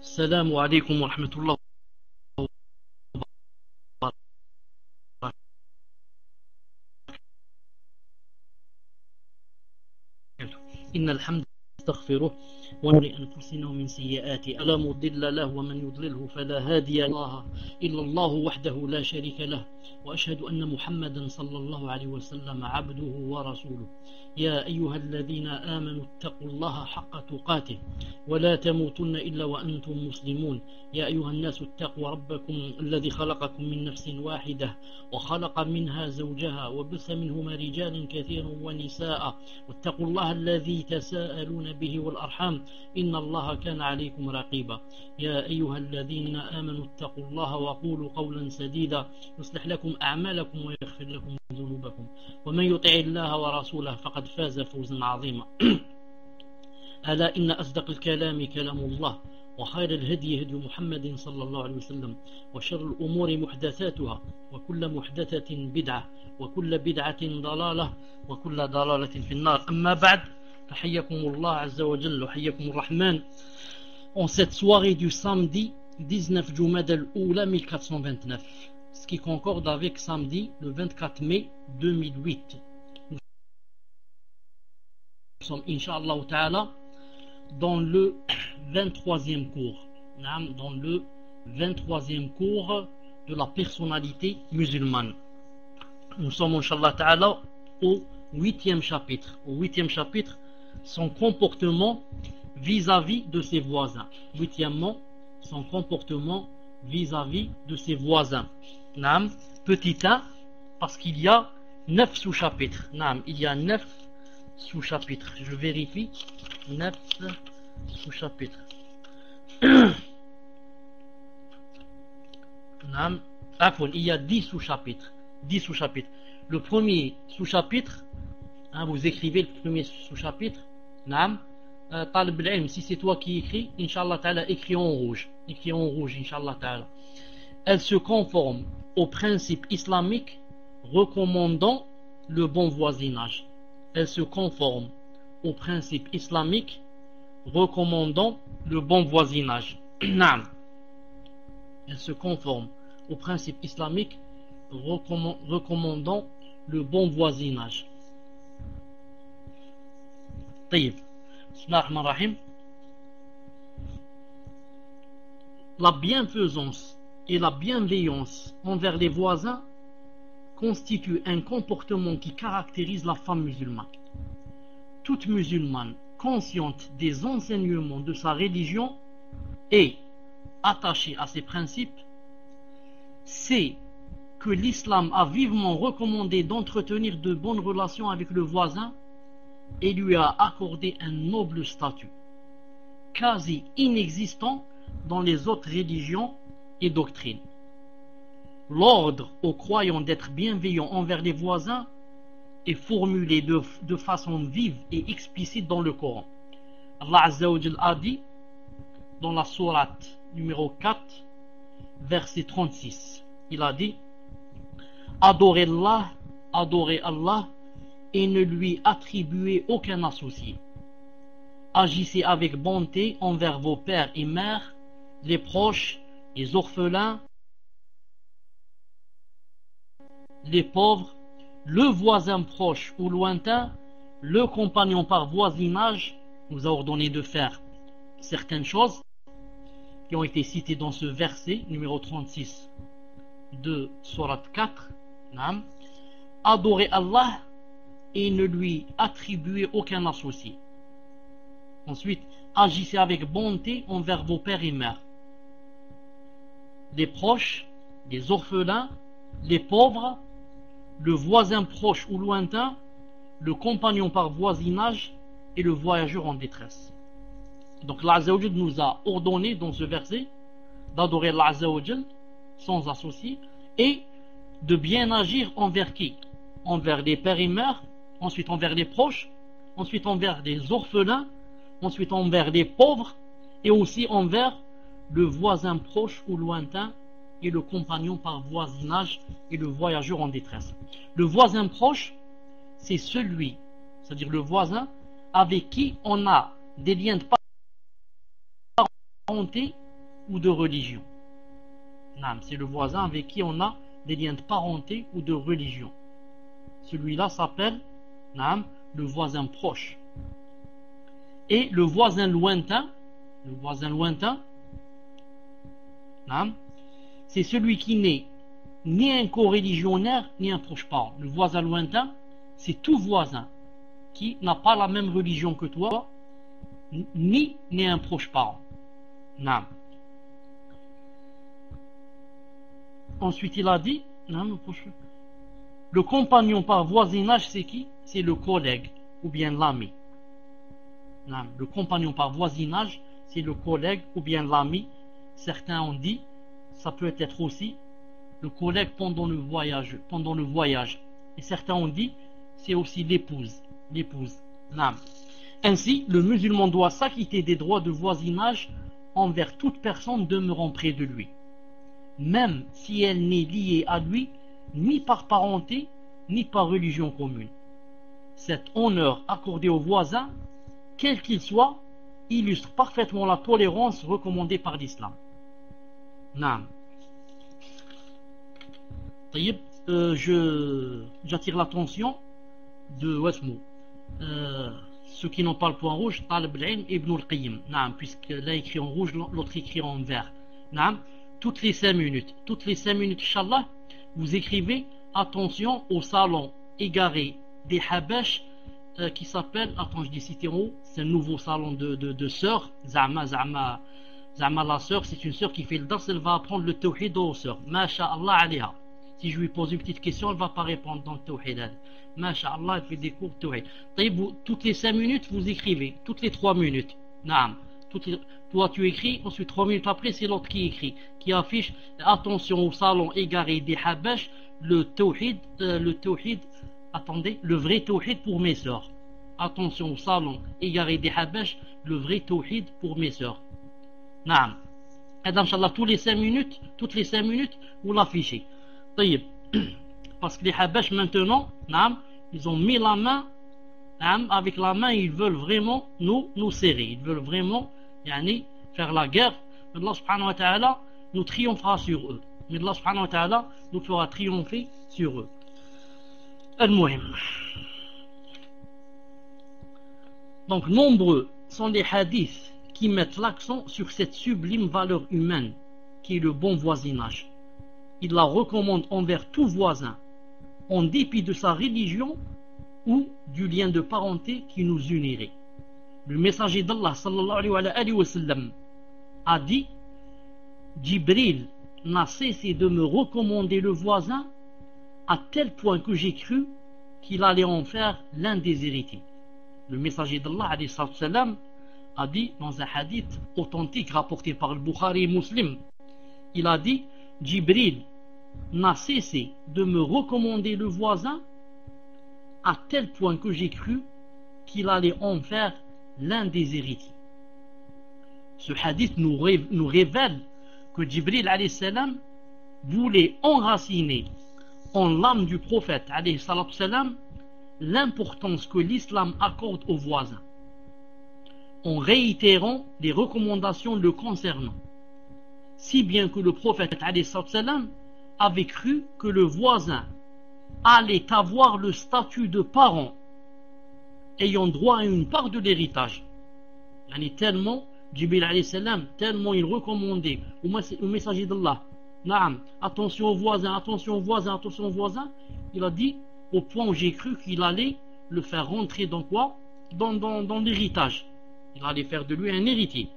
السلام عليكم ورحمة الله وبركاته. إن الحمد نستغفره ونري أنفسنا من سيئات ألا مضل له ومن يضلله فلا هادي له إلا الله وحده لا شريك له وأشهد أن محمدا صلى الله عليه وسلم عبده ورسوله. يا أيها الذين آمنوا اتقوا الله حق تقاته ولا تموتن إلا وأنتم مسلمون. يا أيها الناس اتقوا ربكم الذي خلقكم من نفس واحدة وخلق منها زوجها وبث منهما رجالا كثيرا ونساء واتقوا الله الذي تساءلون به والأرحام إن الله كان عليكم رقيبا. يا أيها الذين آمنوا اتقوا الله وقولوا قولا سديدا يصلح لكم أعمالكم ويغفر لكم ذنوبكم ومن يطع الله ورسوله فقد فاز فوزا عظيما. ألا إن أصدق الكلام كلام الله وخير الهدي هدي محمد صلى الله عليه وسلم وشر الأمور محدثاتها وكل محدثة بدعة وكل بدعة ضلالة وكل ضلالة في النار. أما بعد فحياكم الله عز وجل وحياكم الرحمن. En cette soirée du samedi 19 Jumad al-Oula 1429, ce qui concorde avec samedi le 24 mai 2008. Nous sommes Inch'Allah Ta'ala dans le 23e cours, dans le 23e cours de la personnalité musulmane. Nous sommes Inch'Allah Ta'ala au 8e chapitre. Au 8e chapitre, son comportement vis-à-vis de ses voisins. Huitièmement, son comportement vis-à-vis de ses voisins. Naam, petit 1, parce qu'il y a 9 sous-chapitres. Naam, il y a 9 sous-chapitres. Je vérifie. 9 sous-chapitres. Naam, il y a 10 sous-chapitres. 10 sous-chapitres. Le premier sous-chapitre, vous écrivez le premier sous-chapitre. Naam. Talib al-ilm, si c'est toi qui écris, Inch'Allah Ta'ala, écris en rouge. Écris en rouge, Inch'Allah Ta'ala. Elle se conforme aux principes islamiques recommandant le bon voisinage. Elle se conforme aux principes islamiques recommandant le bon voisinage. Naam. Elle se conforme aux principes islamiques recommandant le bon voisinage. طيب. La bienfaisance et la bienveillance envers les voisins constituent un comportement qui caractérise la femme musulmane. Toute musulmane consciente des enseignements de sa religion et attachée à ses principes sait que l'islam a vivement recommandé d'entretenir de bonnes relations avec le voisin et lui a accordé un noble statut, quasi inexistant dans les autres religions et doctrines. L'ordre aux croyants d'être bienveillants envers les voisins est formulé de façon vive et explicite dans le Coran. Allah Azza wa Jal a dit dans la sourate numéro 4, verset 36, il a dit: adorez Allah et ne lui attribuez aucun associé. Agissez avec bonté envers vos pères et mères, les proches, les orphelins, les pauvres, le voisin proche ou lointain, le compagnon par voisinage. Nous a ordonné de faire certaines choses qui ont été citées dans ce verset numéro 36 de Sourate 4. Adorez Allah et ne lui attribuez aucun associé. Ensuite, agissez avec bonté envers vos pères et mères, les proches, les orphelins, les pauvres, le voisin proche ou lointain, le compagnon par voisinage et le voyageur en détresse. Donc Allah Azza wa Jal nous a ordonné dans ce verset d'adorer Allah Azza wa Jal sans associé et de bien agir envers qui? Envers les pères et mères, ensuite envers les proches, ensuite envers les orphelins, ensuite envers les pauvres et aussi envers le voisin proche ou lointain et le compagnon par voisinage et le voyageur en détresse. Le voisin proche, c'est celui, c'est-à-dire le voisin avec qui on a des liens de parenté ou de religion. C'est le voisin avec qui on a des liens de parenté ou de religion. Celui-là s'appelle le voisin proche. Et le voisin lointain, c'est celui qui n'est ni un coreligionnaire ni un proche parent. Le voisin lointain, c'est tout voisin qui n'a pas la même religion que toi, ni un proche parent. Ensuite, il a dit, le compagnon par voisinage, c'est qui? C'est le collègue ou bien l'ami. Le compagnon par voisinage, c'est le collègue ou bien l'ami. Certains ont dit, ça peut être aussi le collègue pendant le voyage. Et certains ont dit, c'est aussi l'épouse. Ainsi, le musulman doit s'acquitter des droits de voisinage envers toute personne demeurant près de lui, même si elle n'est liée à lui ni par parenté ni par religion commune. Cet honneur accordé au voisin, quel qu'il soit, illustre parfaitement la tolérance recommandée par l'islam. J'attire l'attention de Wasmou. Ceux qui n'ont pas le point rouge, Talib al-Ilm Ibn al-Qayyim, puisque là écrit en rouge, l'autre écrit en vert. Toutes les 5 minutes, Inch'Allah, vous écrivez attention au salon égaré des Habash qui s'appelle, je dis cité en haut, c'est un nouveau salon de sœurs, Zama la sœur, c'est une sœur qui fait le dars, elle va apprendre le tawhid aux sœurs, Masha'Allah alayha. Si je lui pose une petite question, elle ne va pas répondre dans le tawhid. Masha'Allah, elle fait des cours de tawhid. Toutes les 5 minutes, vous écrivez, toutes les 3 minutes. Toi tu écris, ensuite 3 minutes après, c'est l'autre qui écrit, qui affiche attention au salon égaré des Habash, le tawhid, attendez, le vrai tawhid pour mes sœurs. Attention au salon égaré des Habash, le vrai tawhid pour mes sœurs. Et Inch'Allah, toutes les 5 minutes, vous l'affichez. Parce que les Habash maintenant, ils ont mis la main, avec la main, ils veulent vraiment nous serrer, ils veulent vraiment faire la guerre. Mais Allah subhanahu wa ta'ala nous triomphera sur eux. Mais Allah subhanahu wa ta'ala nous fera triompher sur eux. Al-Muhim. Donc nombreux sont les hadiths qui mettent l'accent sur cette sublime valeur humaine qui est le bon voisinage. Il la recommande envers tout voisin, en dépit de sa religion ou du lien de parenté qui nous unirait. Le messager d'Allah sallallahu alayhi wa sallam a dit: Jibril n'a cessé de me recommander le voisin à tel point que j'ai cru qu'il allait en faire l'un des héritiers. Le messager d'Allah alayhi sallam a dit dans un hadith authentique rapporté par le Bukhari et Muslim, il a dit: Jibril n'a cessé de me recommander le voisin à tel point que j'ai cru qu'il allait en faire l'un des héritiers. Ce hadith nous révèle que Jibril alayhi salam voulait enraciner en l'âme du prophète alayhi salam l'importance que l'islam accorde aux voisins, en réitérant les recommandations le concernant, si bien que le prophète alayhi salam avait cru que le voisin allait avoir le statut de parent ayant droit à une part de l'héritage. Tellement Jibril alayhi salam, tellement il recommandait au messager d'Allah, attention aux voisins, il a dit au point où j'ai cru qu'il allait le faire rentrer dans quoi? Dans l'héritage. Il allait faire de lui un héritier.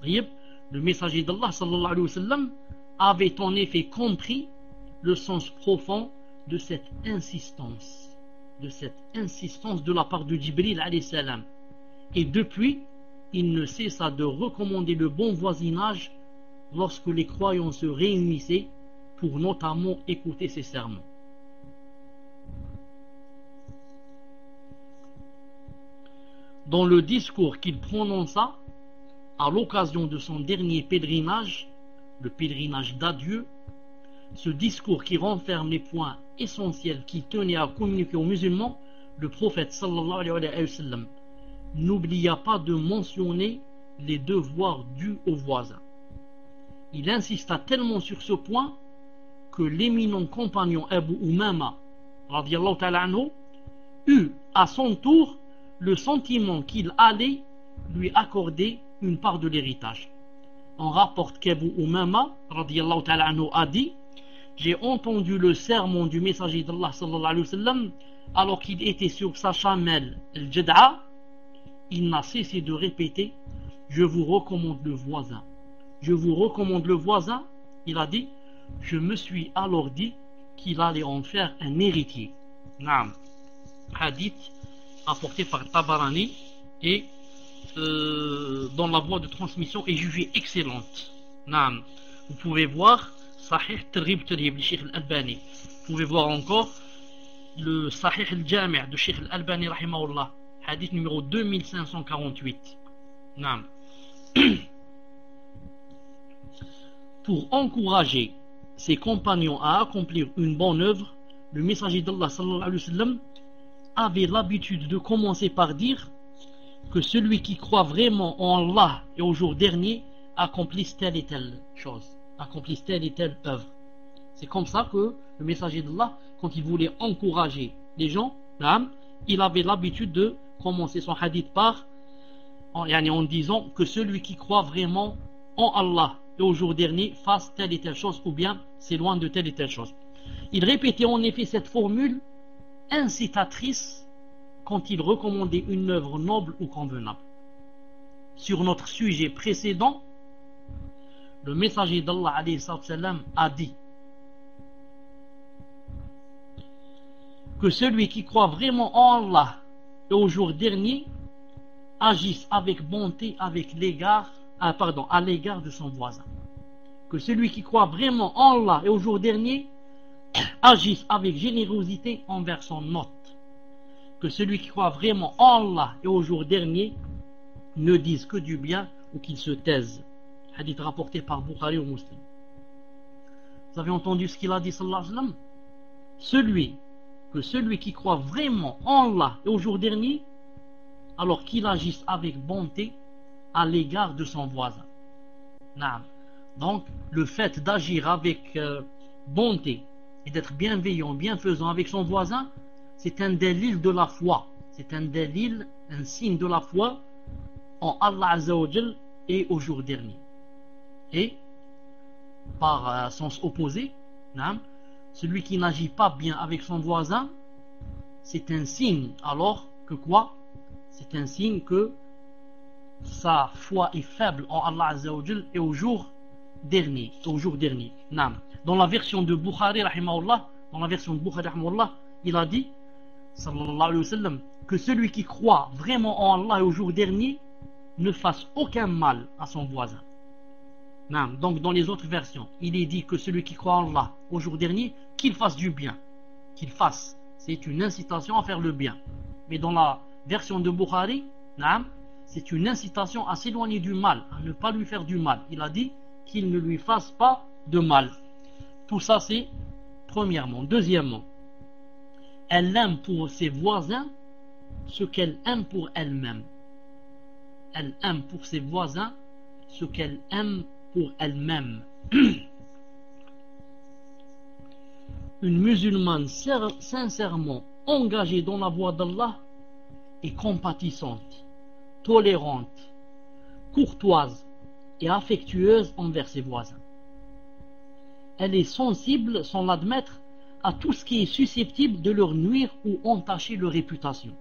Le messager d'Allah sallallahu alayhi wa sallam avait en effet compris le sens profond de cette insistance de la part de Jibril alayhi salam. Et depuis, il ne cessa de recommander le bon voisinage lorsque les croyants se réunissaient pour notamment écouter ses sermons. Dans le discours qu'il prononça à l'occasion de son dernier pèlerinage, le pèlerinage d'adieu, ce discours qui renferme les points essentiels qu'il tenait à communiquer aux musulmans, le prophète sallallahu alayhi wa sallam n'oublia pas de mentionner les devoirs dus aux voisins. il insista tellement sur ce point que l'éminent compagnon Abu Umama radiallahu ta'ala anhu eut à son tour le sentiment qu'il allait lui accorder une part de l'héritage. On rapporte qu'Abu Umama radiallahu ta'ala anhu a dit: j'ai entendu le sermon du messager d'Allah sallallahu alayhi wa sallam alors qu'il était sur sa chamelle al-Jad'a. Il n'a cessé de répéter: je vous recommande le voisin, je vous recommande le voisin. Il a dit: je me suis alors dit qu'il allait en faire un héritier. Naam. Hadith apporté par Tabarani et dans la voie de transmission est jugée excellente. Naam. Vous pouvez voir Sahih Targhib Tarhib de Cheikh Al-Albani. Vous pouvez voir encore le Sahih Al-Jami' de Cheikh Al-Albani rahimahullah, hadith numéro 2548. Naam. Pour encourager ses compagnons à accomplir une bonne œuvre, le messager d'Allah sallallahu alayhi wa sallam avait l'habitude de commencer par dire que celui qui croit vraiment en Allah et au jour dernier accomplisse telle et telle chose, accomplisse telle et telle œuvre. C'est comme ça que le messager d'Allah, quand il voulait encourager les gens, il avait l'habitude de commencer son hadith par en disant que celui qui croit vraiment en Allah et au jour dernier fasse telle et telle chose, ou bien s'éloigne de telle et telle chose. Il répétait en effet cette formule incitatrice quand il recommandait une œuvre noble ou convenable. Sur notre sujet précédent, le messager d'Allah alayhi salam a dit que celui qui croit vraiment en Allah et au jour dernier agisse avec bonté avec à l'égard de son voisin. Que celui qui croit vraiment en Allah et au jour dernier agisse avec générosité envers son hôte. Que celui qui croit vraiment en Allah et au jour dernier ne dise que du bien ou qu'il se taise. Hadith rapporté par Bukhari ou Muslim. Vous avez entendu ce qu'il a dit sallallahu alayhi wa sallam? Celui qui croit vraiment en Allah et au jour dernier, alors qu'il agisse avec bonté à l'égard de son voisin. Donc le fait d'agir avec bonté et d'être bienveillant, bienfaisant avec son voisin, c'est un délit de la foi, c'est un délit, un signe de la foi en Allah Azza wa Jal et au jour dernier. Et par sens opposé, celui qui n'agit pas bien avec son voisin, c'est un signe alors que quoi? C'est un signe que sa foi est faible en Allah Azza wa Jal et au jour dernier. Dans la version de Bukhari rahimahullah, il a dit sallallahu alayhi wa sallam que celui qui croit vraiment en Allah et au jour dernier ne fasse aucun mal à son voisin. Donc dans les autres versions, il est dit que celui qui croit en Allah au jour dernier, qu'il fasse du bien, c'est une incitation à faire le bien. Mais dans la version de Bukhari, c'est une incitation à s'éloigner du mal, à ne pas lui faire du mal. Il a dit qu'il ne lui fasse pas de mal. Tout ça c'est premièrement. Deuxièmement, elle aime pour ses voisins ce qu'elle aime pour elle-même. Elle aime pour ses voisins ce qu'elle aime pour elle-même. Une musulmane sincèrement engagée dans la voie d'Allah est compatissante, tolérante, courtoise et affectueuse envers ses voisins. Elle est sensible, sans l'admettre, à tout ce qui est susceptible de leur nuire ou entacher leur réputation.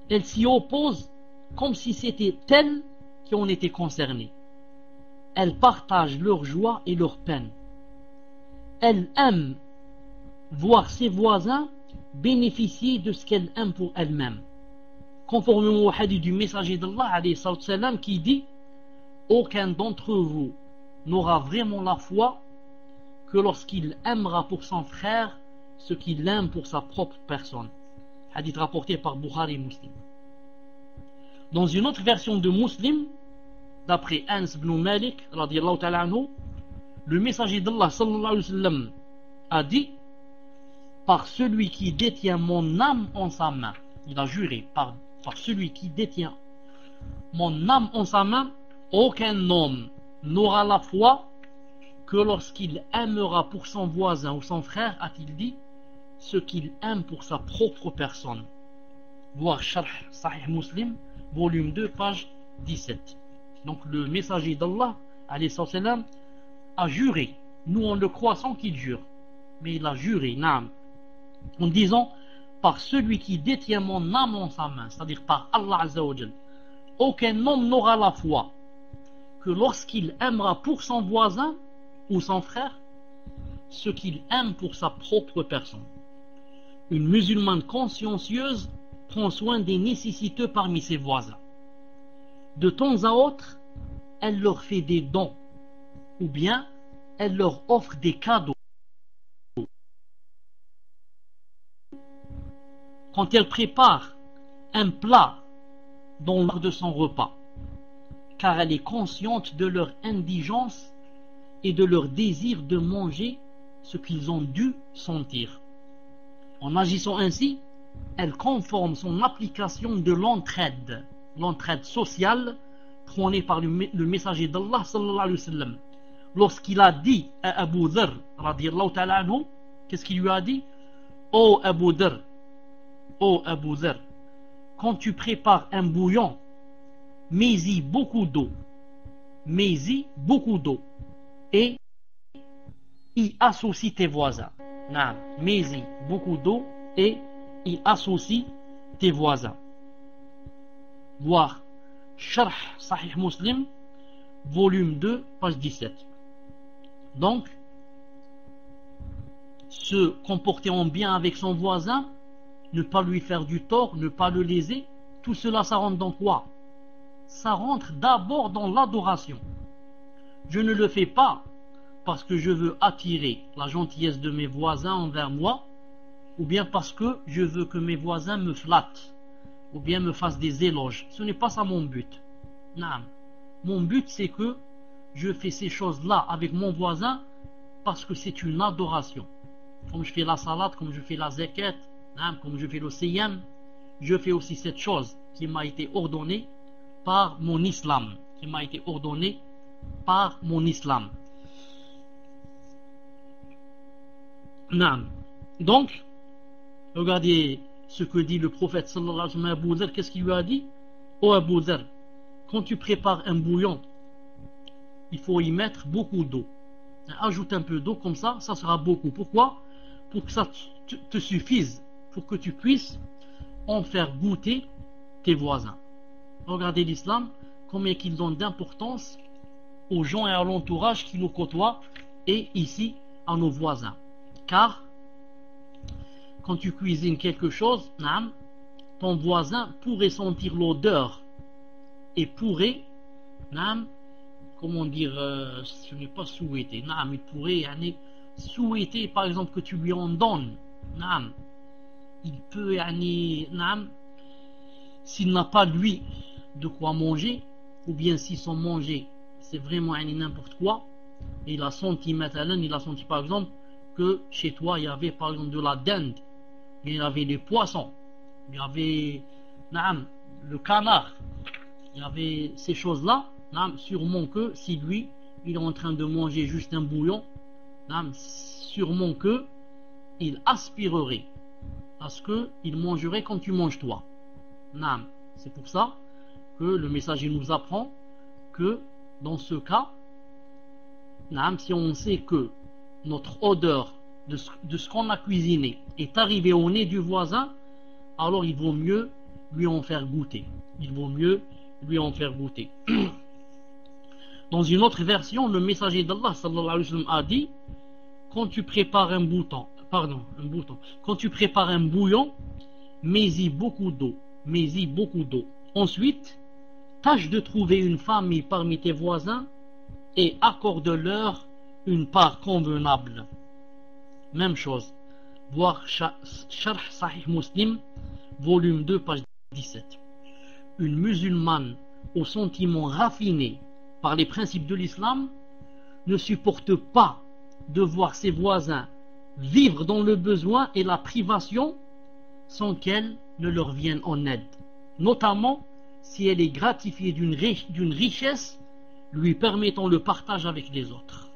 Elle s'y oppose comme si c'était elles qui en étaient concernées. Elle partage leur joie et leur peine. Elle aime voir ses voisins bénéficier de ce qu'elle aime pour elle-même. Conformément au hadith du messager d'Allah alayhi salam qui dit: aucun d'entre vous n'aura vraiment la foi que lorsqu'il aimera pour son frère ce qu'il aime pour sa propre personne. Hadith rapporté par Bukhari et Muslim. Dans une autre version de Muslim, d'après Anas ibn Malik radiyallahu ta'ala anhu, le messager d'Allah sallallahu alayhi wa sallam a dit: par celui qui détient mon âme en sa main, il a juré par celui qui détient mon âme en sa main, aucun homme n'aura la foi que lorsqu'il aimera pour son voisin ou son frère, a-t-il dit, ce qu'il aime pour sa propre personne. Voir Sharh Sahih Muslim, volume 2, page 17. Donc le messager d'Allah, alayhi salam, a juré. Nous on le croit sans qu'il jure, mais il a juré, naam, en disant, par celui qui détient mon âme en sa main, c'est-à-dire par Allah Azza wa Jal, aucun homme n'aura la foi que lorsqu'il aimera pour son voisin ou son frère ce qu'il aime pour sa propre personne. Une musulmane consciencieuse prend soin des nécessiteux parmi ses voisins. De temps à autre, elle leur fait des dons, ou bien elle leur offre des cadeaux. Quand elle prépare un plat dans l'heure de son repas, car elle est consciente de leur indigence et de leur désir de manger ce qu'ils ont dû sentir. En agissant ainsi, elle conforme son application de l'entraide sociale prônée par le messager d'Allah sallallahu alayhi wa sallam. Lorsqu'il a dit à Abu Dharr radiyallahu ta'ala anhu, qu'est-ce qu'il lui a dit? Ô Abu Dharr, quand tu prépares un bouillon, mets-y beaucoup d'eau, et y associe tes voisins. Mets-y beaucoup d'eau et y associe tes voisins. Voir Sharh Sahih Muslim, volume 2, page 17. Donc, se comporter en bien avec son voisin, ne pas lui faire du tort, ne pas le léser, tout cela, ça rentre dans quoi? Ça rentre d'abord dans l'adoration. Je ne le fais pas parce que je veux attirer la gentillesse de mes voisins envers moi, ou bien parce que je veux que mes voisins me flattent, ou bien me fassent des éloges. Ce n'est pas ça mon but. Non. Mon but, c'est que je fais ces choses-là avec mon voisin parce que c'est une adoration. Comme je fais la salade, comme je fais la zakat, comme je fais le siyam, je fais aussi cette chose qui m'a été ordonnée par mon islam. Donc, regardez ce que dit le prophète sallallahu alayhi wa sallam à Abu Dharr. Qu'est-ce qu'il lui a dit? Ô Abu Dharr, quand tu prépares un bouillon, il faut y mettre beaucoup d'eau. Ajoute un peu d'eau, comme ça sera beaucoup. Pourquoi? Pour que ça te suffise, pour que tu puisses en faire goûter tes voisins. Regardez l'islam, combien qu'il donne d'importance aux gens et à l'entourage qui nous côtoient, et ici à nos voisins. Car quand tu cuisines quelque chose, ton voisin pourrait sentir l'odeur et pourrait, comment dire, ce n'est pas souhaité, il pourrait souhaiter par exemple que tu lui en donnes. Il peut, s'il n'a pas lui de quoi manger, ou bien si son manger c'est vraiment n'importe quoi, et il a senti par exemple que chez toi il y avait par exemple de la dinde, il y avait des poissons, il y avait le canard, il y avait ces choses là, sûrement que si lui il est en train de manger juste un bouillon, sûrement que il aspirerait à ce qu'il mangerait quand tu manges toi. C'est pour ça que le messager nous apprend que dans ce cas, si on sait que notre odeur de ce qu'on a cuisiné est arrivée au nez du voisin, alors il vaut mieux lui en faire goûter. Dans une autre version, le messager d'Allah sallallahu alayhi wa sallam a dit, quand tu prépares un bouillon, mets-y beaucoup d'eau. Ensuite, tâche de trouver une famille parmi tes voisins et accorde-leur une part convenable. Même chose. Voir Sharh Sahih Muslim, volume 2, page 17. Une musulmane aux sentiments raffinés par les principes de l'islam ne supporte pas de voir ses voisins vivre dans le besoin et la privation sans qu'elle ne leur vienne en aide, notamment si elle est gratifiée d'une richesse lui permettant le partage avec les autres.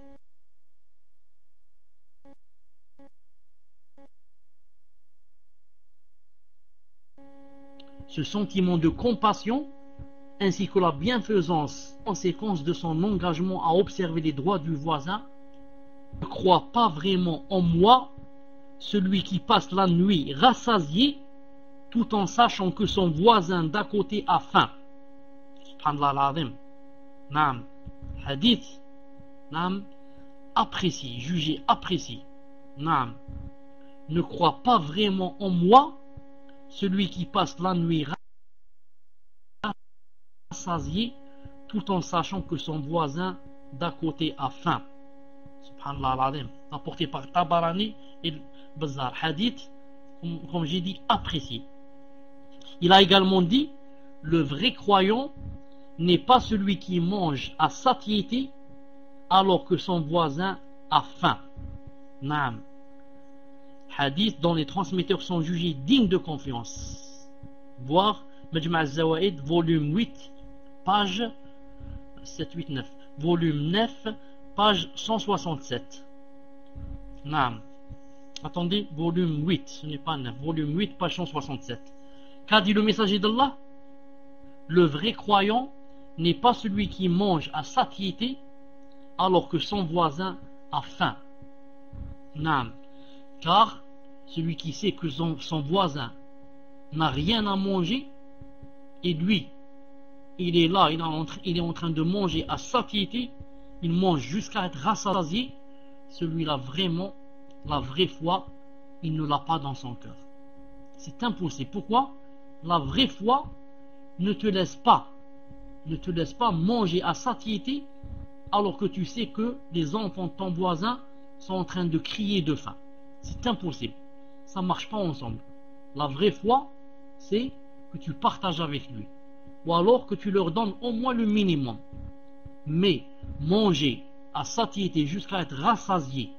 Ce sentiment de compassion ainsi que la bienfaisance, conséquence de son engagement à observer les droits du voisin, ne croit pas vraiment en moi, celui qui passe la nuit rassasié, tout en sachant que son voisin d'à côté a faim. Subhanallah al-Azim. Naam. Hadith. Naam. Apprécié, jugé, apprécié. Naam. Ne croit pas vraiment en moi, celui qui passe la nuit rassasié, tout en sachant que son voisin d'à côté a faim. Subhanallah al-Azim. Apporté par Tabarani et Bazar. Hadith, comme j'ai dit, apprécié. Il a également dit, le vrai croyant n'est pas celui qui mange à satiété alors que son voisin a faim. Naam. Hadith dont les transmetteurs sont jugés dignes de confiance. Voir Majma' al-Zawaid, volume 8, page 789. Volume 9, page 167. Naam. Attendez, volume 8, ce n'est pas 9, volume 8, page 167. Qu'a dit le messager d'Allah? Le vrai croyant n'est pas celui qui mange à satiété alors que son voisin a faim. Naam. Car celui qui sait que son voisin n'a rien à manger et lui, il est là, il est en train de manger à satiété, il mange jusqu'à être rassasié, celui-là vraiment, la vraie foi, il ne l'a pas dans son cœur. C'est impossible. Pourquoi? La vraie foi ne te laisse pas manger à satiété alors que tu sais que les enfants de ton voisin sont en train de crier de faim. C'est impossible. Ça ne marche pas ensemble. La vraie foi, c'est que tu partages avec lui. Ou alors que tu leur donnes au moins le minimum. Mais manger à satiété jusqu'à être rassasié,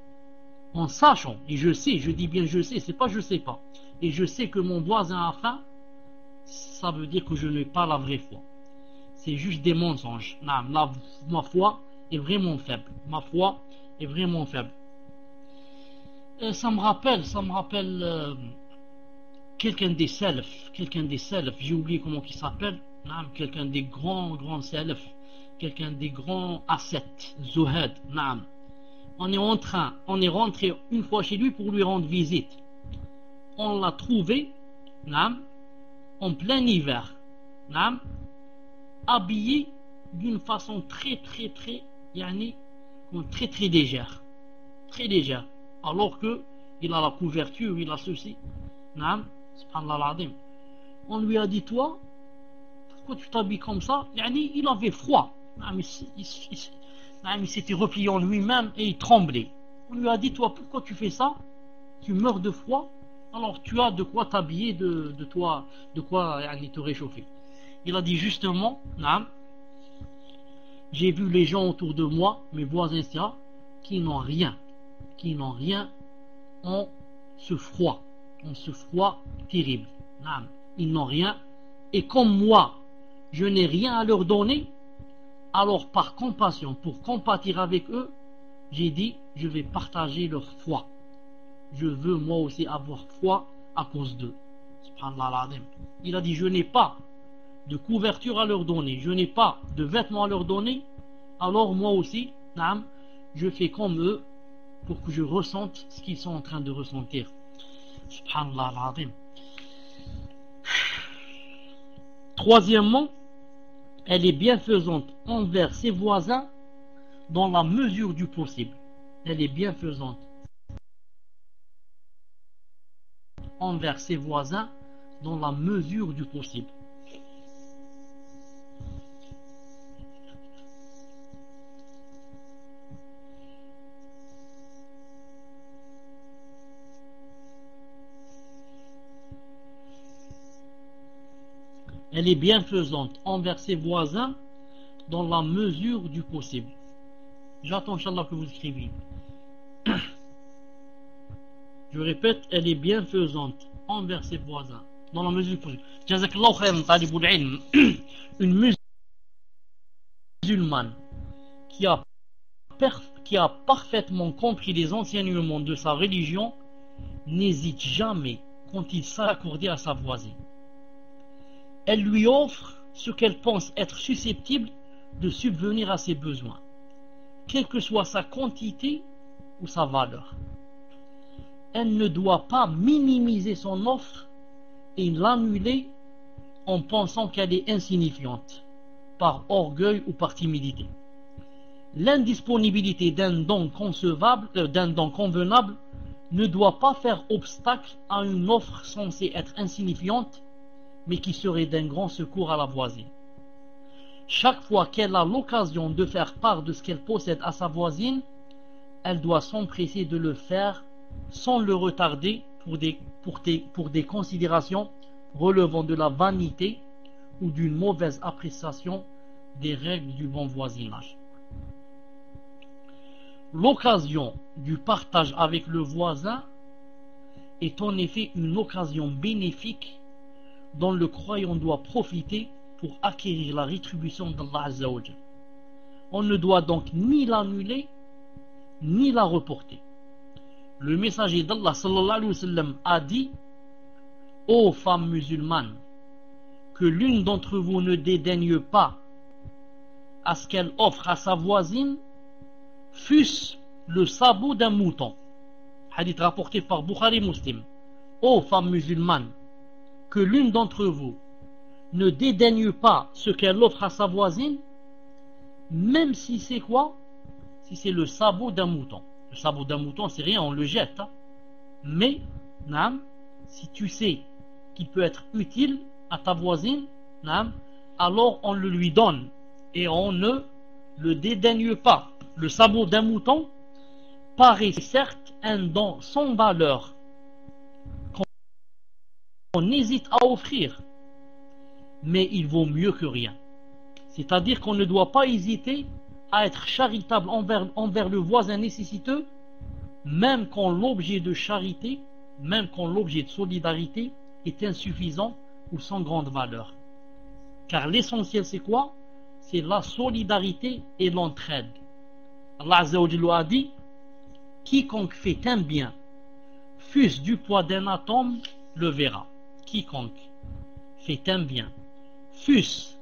en sachant, et je sais, je dis bien je sais, c'est pas je sais pas, et je sais que mon voisin a faim, ça veut dire que je n'ai pas la vraie foi. C'est juste des mensonges. Non, ma foi est vraiment faible. Ma foi est vraiment faible. Ça me rappelle quelqu'un des salafs, j'ai oublié comment il s'appelle, quelqu'un des grands salafs, quelqu'un des grands ascètes, zuhad, naam. On est rentré une fois chez lui pour lui rendre visite. On l'a trouvé, naam, en plein hiver, naam, habillé d'une façon très légère, alors que il a la couverture, il a ceci, naam, subhanallah al-azim. On lui a dit, toi, pourquoi tu t'habilles comme ça? Il avait froid, naam, il s'était replié en lui-même et il tremblait. On lui a dit, toi, pourquoi tu fais ça? Tu meurs de froid, alors tu as de quoi t'habiller, de quoi te réchauffer. Il a dit justement, j'ai vu les gens autour de moi, mes voisins, etc., qui n'ont rien en ce froid terrible. Ils n'ont rien, et comme moi, je n'ai rien à leur donner, alors par compassion, pour compatir avec eux, j'ai dit, je vais partager leur foi. Je veux moi aussi avoir foi à cause d'eux. Subhanallah al-Azim. Il a dit, je n'ai pas de couverture à leur donner, je n'ai pas de vêtements à leur donner, alors moi aussi, je fais comme eux pour que je ressente ce qu'ils sont en train de ressentir. Subhanallah al-Azim. Troisièmement, elle est bienfaisante envers ses voisins dans la mesure du possible. Elle est bienfaisante envers ses voisins dans la mesure du possible. Elle est bienfaisante envers ses voisins dans la mesure du possible. J'attends, Inch'Allah, que vous écriviez. Je répète, elle est bienfaisante envers ses voisins dans la mesure du possible. Jazakallahu khayran, talibul ilm. Une musulmane qui a parfaitement compris les enseignements de sa religion n'hésite jamais quand il s'accorde à sa voisine. Elle lui offre ce qu'elle pense être susceptible de subvenir à ses besoins, quelle que soit sa quantité ou sa valeur. Elle ne doit pas minimiser son offre et l'annuler en pensant qu'elle est insignifiante, par orgueil ou par timidité. L'indisponibilité d'un don convenable ne doit pas faire obstacle à une offre censée être insignifiante, mais qui serait d'un grand secours à la voisine. Chaque fois qu'elle a l'occasion de faire part de ce qu'elle possède à sa voisine, elle doit s'empresser de le faire sans le retarder pour des considérations relevant de la vanité ou d'une mauvaise appréciation des règles du bon voisinage. L'occasion du partage avec le voisin est en effet une occasion bénéfique dont le croyant doit profiter pour acquérir la rétribution d'Allah Azza wa Jal. On ne doit donc ni l'annuler ni la reporter. Le messager d'Allah sallallahu alayhi wa sallam a dit: ô femmes musulmanes, que l'une d'entre vous ne dédaigne pas à ce qu'elle offre à sa voisine, fût-ce le sabot d'un mouton. Hadith rapporté par Bukhari Muslim. Ô femmes musulmanes, que l'une d'entre vous ne dédaigne pas ce qu'elle offre à sa voisine, même si c'est quoi? Si c'est le sabot d'un mouton. Le sabot d'un mouton, c'est rien, on le jette. Mais, si tu sais qu'il peut être utile à ta voisine, alors on le lui donne et on ne le dédaigne pas. Le sabot d'un mouton paraît certes un don sans valeur qu'on hésite à offrir, mais il vaut mieux que rien. C'est-à-dire qu'on ne doit pas hésiter à être charitable envers le voisin nécessiteux, même quand l'objet de charité, même quand l'objet de solidarité est insuffisant ou sans grande valeur. Car l'essentiel c'est quoi? C'est la solidarité et l'entraide. Allah Azza wa Jalla a dit: quiconque fait un bien, fût-ce du poids d'un atome, le verra. Quiconque fait un bien, fût-ce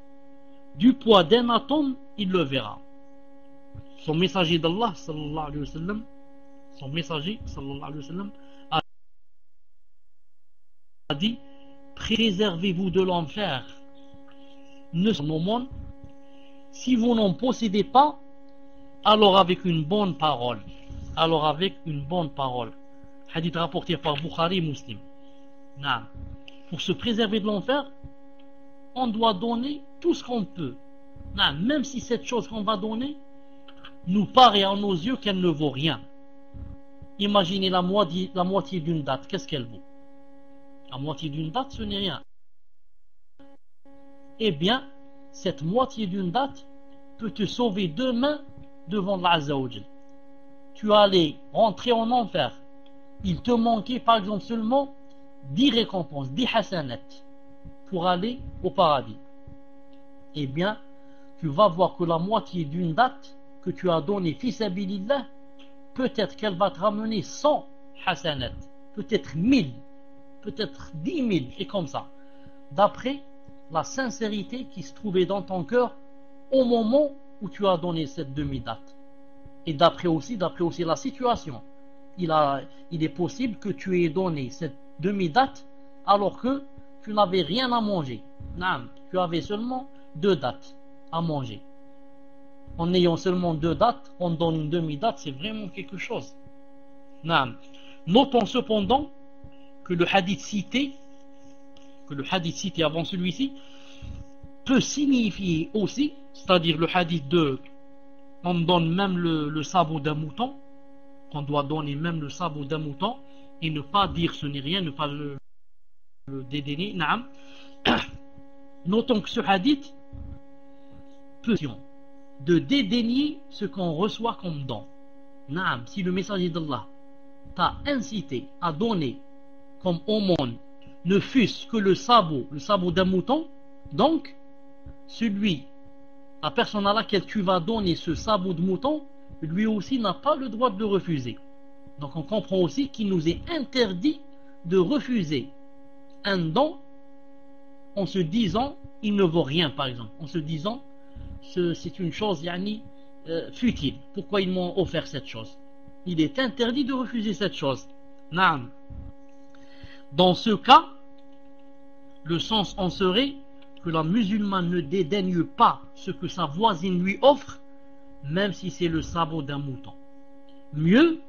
du poids d'un atome, il le verra. Son messager d'Allah sallallahu alayhi wa sallam, son messager sallallahu alayhi wa sallam a dit: préservez-vous de l'enfer, ne soyez si vous n'en possédez pas, alors avec une bonne parole. Alors avec une bonne parole. Hadith rapporté par Bukhari Muslim. Pour se préserver de l'enfer, on doit donner tout ce qu'on peut. Même si cette chose qu'on va donner nous paraît à nos yeux qu'elle ne vaut rien. Imaginez la moitié d'une date, qu'est-ce qu'elle vaut? La moitié d'une date, ce n'est rien. Eh bien, cette moitié d'une date peut te sauver demain devant Allah Azza wa Jal. Tu allais rentrer en enfer. Il te manquait par exemple seulement 10 récompenses, 10 hasanat pour aller au paradis. Eh bien, tu vas voir que la moitié d'une date que tu as donnée fi sabilillah, peut-être qu'elle va te ramener 100 hasanat, peut-être 1000, peut-être 10 000, et comme ça. D'après la sincérité qui se trouvait dans ton cœur au moment où tu as donné cette demi-date. Et d'après aussi la situation. Il est possible que tu aies donné cette demi-date alors que tu n'avais rien à manger. Tu avais seulement 2 dates à manger. En ayant seulement 2 dates, on donne une demi-date, c'est vraiment quelque chose. Notons cependant que le hadith cité avant celui-ci peut signifier aussi, c'est-à-dire le hadith de on donne même le sabot d'un mouton, qu'on doit donner même le sabot d'un mouton et ne pas dire ce n'est rien, ne pas le dédaigner. Notons que ce hadith peut de dédaigner ce qu'on reçoit comme don. Si le messager d'Allah t'a incité à donner comme aumône ne fût-ce que le sabot d'un mouton, donc celui la personne à laquelle tu vas donner ce sabot de mouton, lui aussi n'a pas le droit de le refuser. Donc on comprend aussi qu'il nous est interdit de refuser un don en se disant il ne vaut rien, par exemple, en se disant c'est une chose futile, pourquoi ils m'ont offert cette chose. Il est interdit de refuser cette chose. Naam. Dans ce cas, le sens en serait que la musulmane ne dédaigne pas ce que sa voisine lui offre, même si c'est le sabot d'un mouton. Mieux,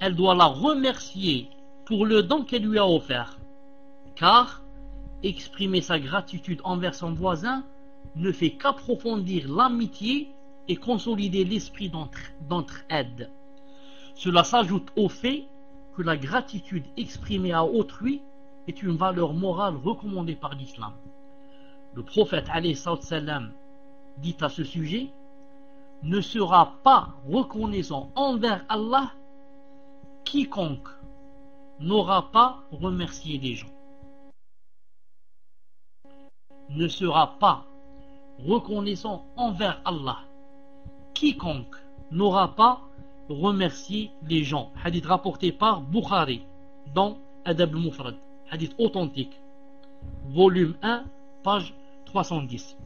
elle doit la remercier pour le don qu'elle lui a offert, car exprimer sa gratitude envers son voisin ne fait qu'approfondir l'amitié et consolider l'esprit d'entraide. Cela s'ajoute au fait que la gratitude exprimée à autrui est une valeur morale recommandée par l'islam. Le prophète alayhi salam dit à ce sujet: ne sera pas reconnaissant envers Allah quiconque n'aura pas remercié les gens. Ne sera pas reconnaissant envers Allah quiconque n'aura pas remercié les gens. Hadith rapporté par Bukhari dans Adab al-Mufrad, hadith authentique, volume 1, page 310.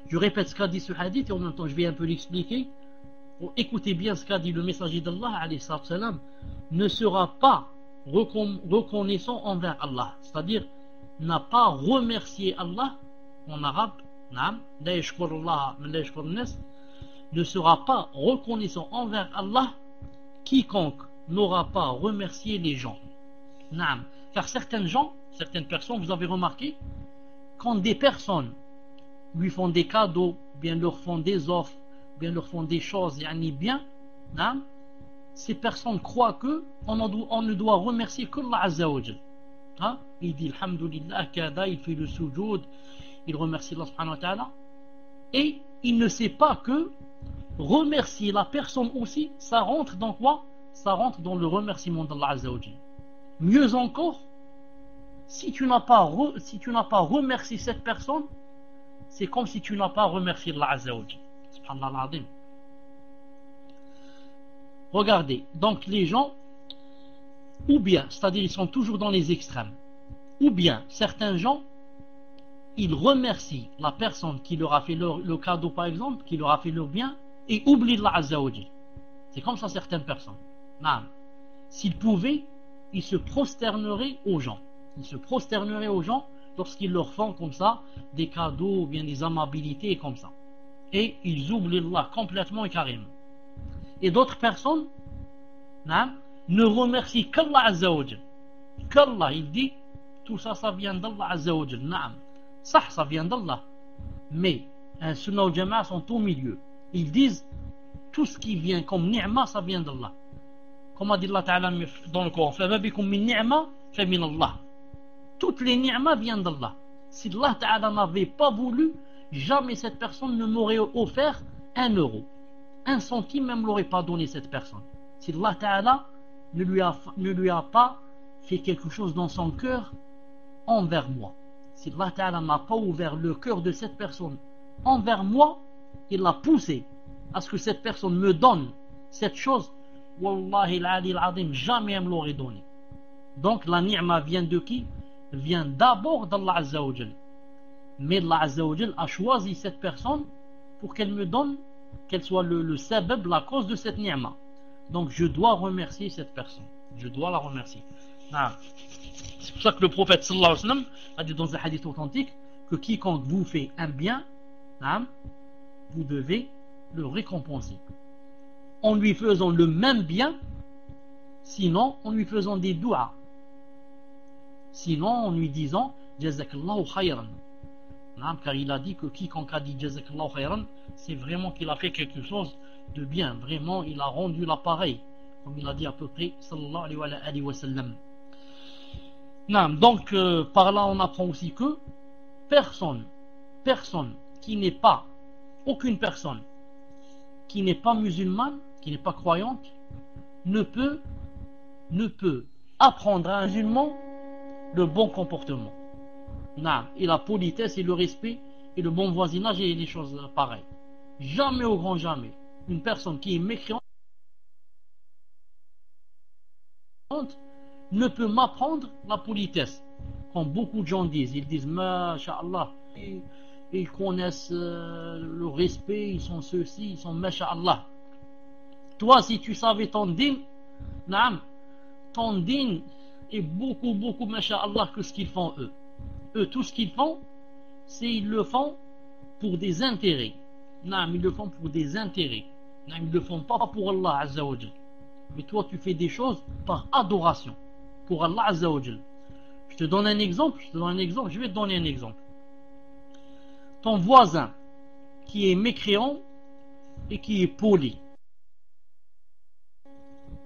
Je répète ce qu'a dit ce hadith et en même temps je vais un peu l'expliquer. Écoutez bien ce qu'a dit le messager d'Allah alayhi salam: ne sera pas reconnaissant envers Allah, c'est-à-dire n'a pas remercié Allah en arabe, ne sera pas reconnaissant envers Allah quiconque n'aura pas remercié les gens. Car certaines personnes, vous avez remarqué, quand des personnes lui font des cadeaux, bien leur font des offres, bien leur font des choses bien, ces personnes croient que on ne doit remercier que Allah Azza wa Jal. Il dit alhamdulillah kada, il fait le sujoud, il remercie Allah subhanahu wa ta'ala, et il ne sait pas que remercier la personne aussi, ça rentre dans quoi? Ça rentre dans le remerciement d'Allah Azza wa Jal. Mieux encore, si tu n'as pas remercié cette personne, c'est comme si tu n'as pas remercié Allah Azza wa Jal. Subhanallah al-Azim. Regardez, donc les gens, ou bien, c'est-à-dire ils sont toujours dans les extrêmes, ou bien certains gens, ils remercient la personne qui leur a fait le cadeau par exemple, qui leur a fait le bien, et oublient Allah Azza wa Jal. C'est comme ça certaines personnes. S'ils pouvaient, ils se prosterneraient aux gens. Ils se prosterneraient aux gens lorsqu'ils leur font comme ça des cadeaux ou bien des amabilités comme ça. Et ils oublient Allah complètement et carrément. Et d'autres personnes ne remercient qu'Allah Azza wa Jal. Qu'Allah, il dit, tout ça, ça vient d'Allah Azza wa Jal. Ça vient d'Allah. Mais un sunnah ou jama'a sont au milieu. Ils disent, tout ce qui vient comme ni'ma, ça vient d'Allah. Comme a dit Allah Ta'ala dans le Coran, فَمَبِكُمْ مِنْ نِعْمَةٍ فَمِنَ اللَّهِ. Toutes les ni'mas viennent d'Allah. Si Allah Ta'ala n'avait pas voulu, jamais cette personne ne m'aurait offert 1 euro. 1 centime même l'aurait pas donné cette personne. Si Allah Ta'ala ne lui a pas fait quelque chose dans son cœur envers moi. Si Allah Ta'ala n'a pas ouvert le cœur de cette personne envers moi, il l'a poussé à ce que cette personne me donne cette chose, Wallahi al-Ali al-Azim, jamais elle me l'aurait donné. Donc la ni'ma vient de qui? Vient d'abord d'Allah Azza wa Jal. Mais Allah Azza wa Jal a choisi cette personne pour qu'elle me donne, qu'elle soit le sabab, la cause de cette ni'ma. Donc je dois remercier cette personne. Je dois la remercier. C'est pour ça que le prophète sallallahu alayhi wa sallam a dit dans un hadith authentique que quiconque vous fait un bien, vous devez le récompenser en lui faisant le même bien, sinon en lui faisant des douas, sinon en lui disant jazakallahu khayran, car il a dit que quiconque a dit jazakallahu khayran, c'est vraiment qu'il a fait quelque chose de bien, vraiment il a rendu l'appareil, comme il a dit à peu près sallallahu alayhi wa sallam. Donc par là on apprend aussi que personne qui n'est pas, aucune personne qui n'est pas musulmane, qui n'est pas croyante, ne peut apprendre à un musulman le bon comportement. Et la politesse et le respect et le bon voisinage et des choses pareilles. Jamais au grand jamais. Une personne qui est mécréante ne peut m'apprendre la politesse. Comme beaucoup de gens disent, ils disent Masha'Allah, et ils connaissent le respect, ils sont ceux-ci, ils sont Masha'Allah. Toi, si tu savais ton din, ton din est beaucoup, Masha'Allah, que ce qu'ils font eux. Eux, tout ce qu'ils font, c'est ils le font pour des intérêts. Ils le font pour des intérêts. Ils ne le font pas pour Allah Azza wa Jal. Mais toi, tu fais des choses par adoration pour Allah Azza wa Jal. Je te donne un exemple, je vais te donner un exemple. Ton voisin qui est mécréant et qui est poli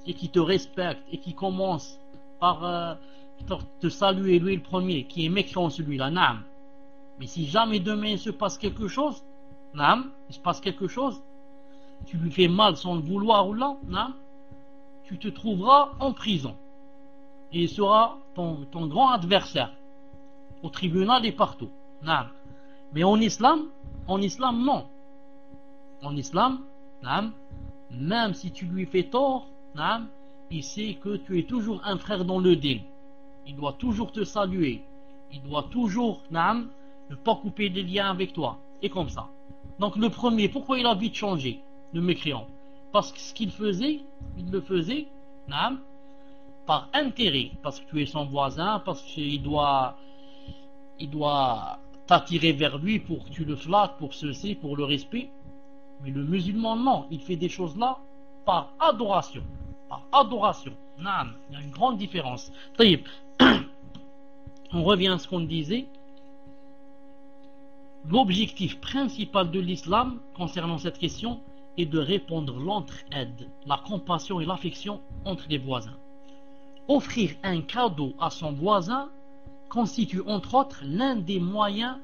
et qui te respecte et qui commence par te saluer, lui le premier, qui est mécréant celui-là, naam. Mais si jamais demain il se passe quelque chose, tu lui fais mal sans le vouloir ou là, tu te trouveras en prison. Et il sera ton grand adversaire au tribunal et partout. Mais en islam, non. En islam, même si tu lui fais tort, il sait que tu es toujours un frère dans le din. Il doit toujours te saluer. Il doit toujours ne pas couper des liens avec toi. Et comme ça. Donc le premier, pourquoi il a vite changé, le mécréant? Parce que ce qu'il faisait, il le faisait par intérêt, parce que tu es son voisin, parce qu'il doit t'attirer vers lui pour que tu le flattes, pour ceci, pour le respect. Mais le musulman, non, il fait des choses là par adoration. Par adoration. Il y a une grande différence. On revient à ce qu'on disait. L'objectif principal de l'islam concernant cette question est de répandre l'entraide, la compassion et l'affection entre les voisins. Offrir un cadeau à son voisin constitue entre autres l'un des moyens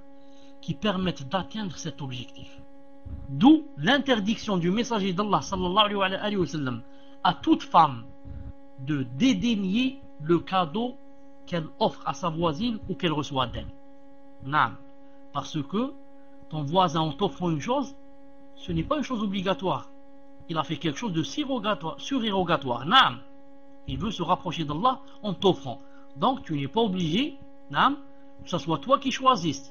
qui permettent d'atteindre cet objectif. D'où l'interdiction du messager d'Allah sallallahu alayhi wa sallam à toute femme de dédaigner le cadeau qu'elle offre à sa voisine ou qu'elle reçoit d'elle. Parce que ton voisin, en t'offrant une chose, ce n'est pas une chose obligatoire. Il a fait quelque chose de surérogatoire. Il veut se rapprocher d'Allah en t'offrant. Donc tu n'es pas obligé, que ce soit toi qui choisisses.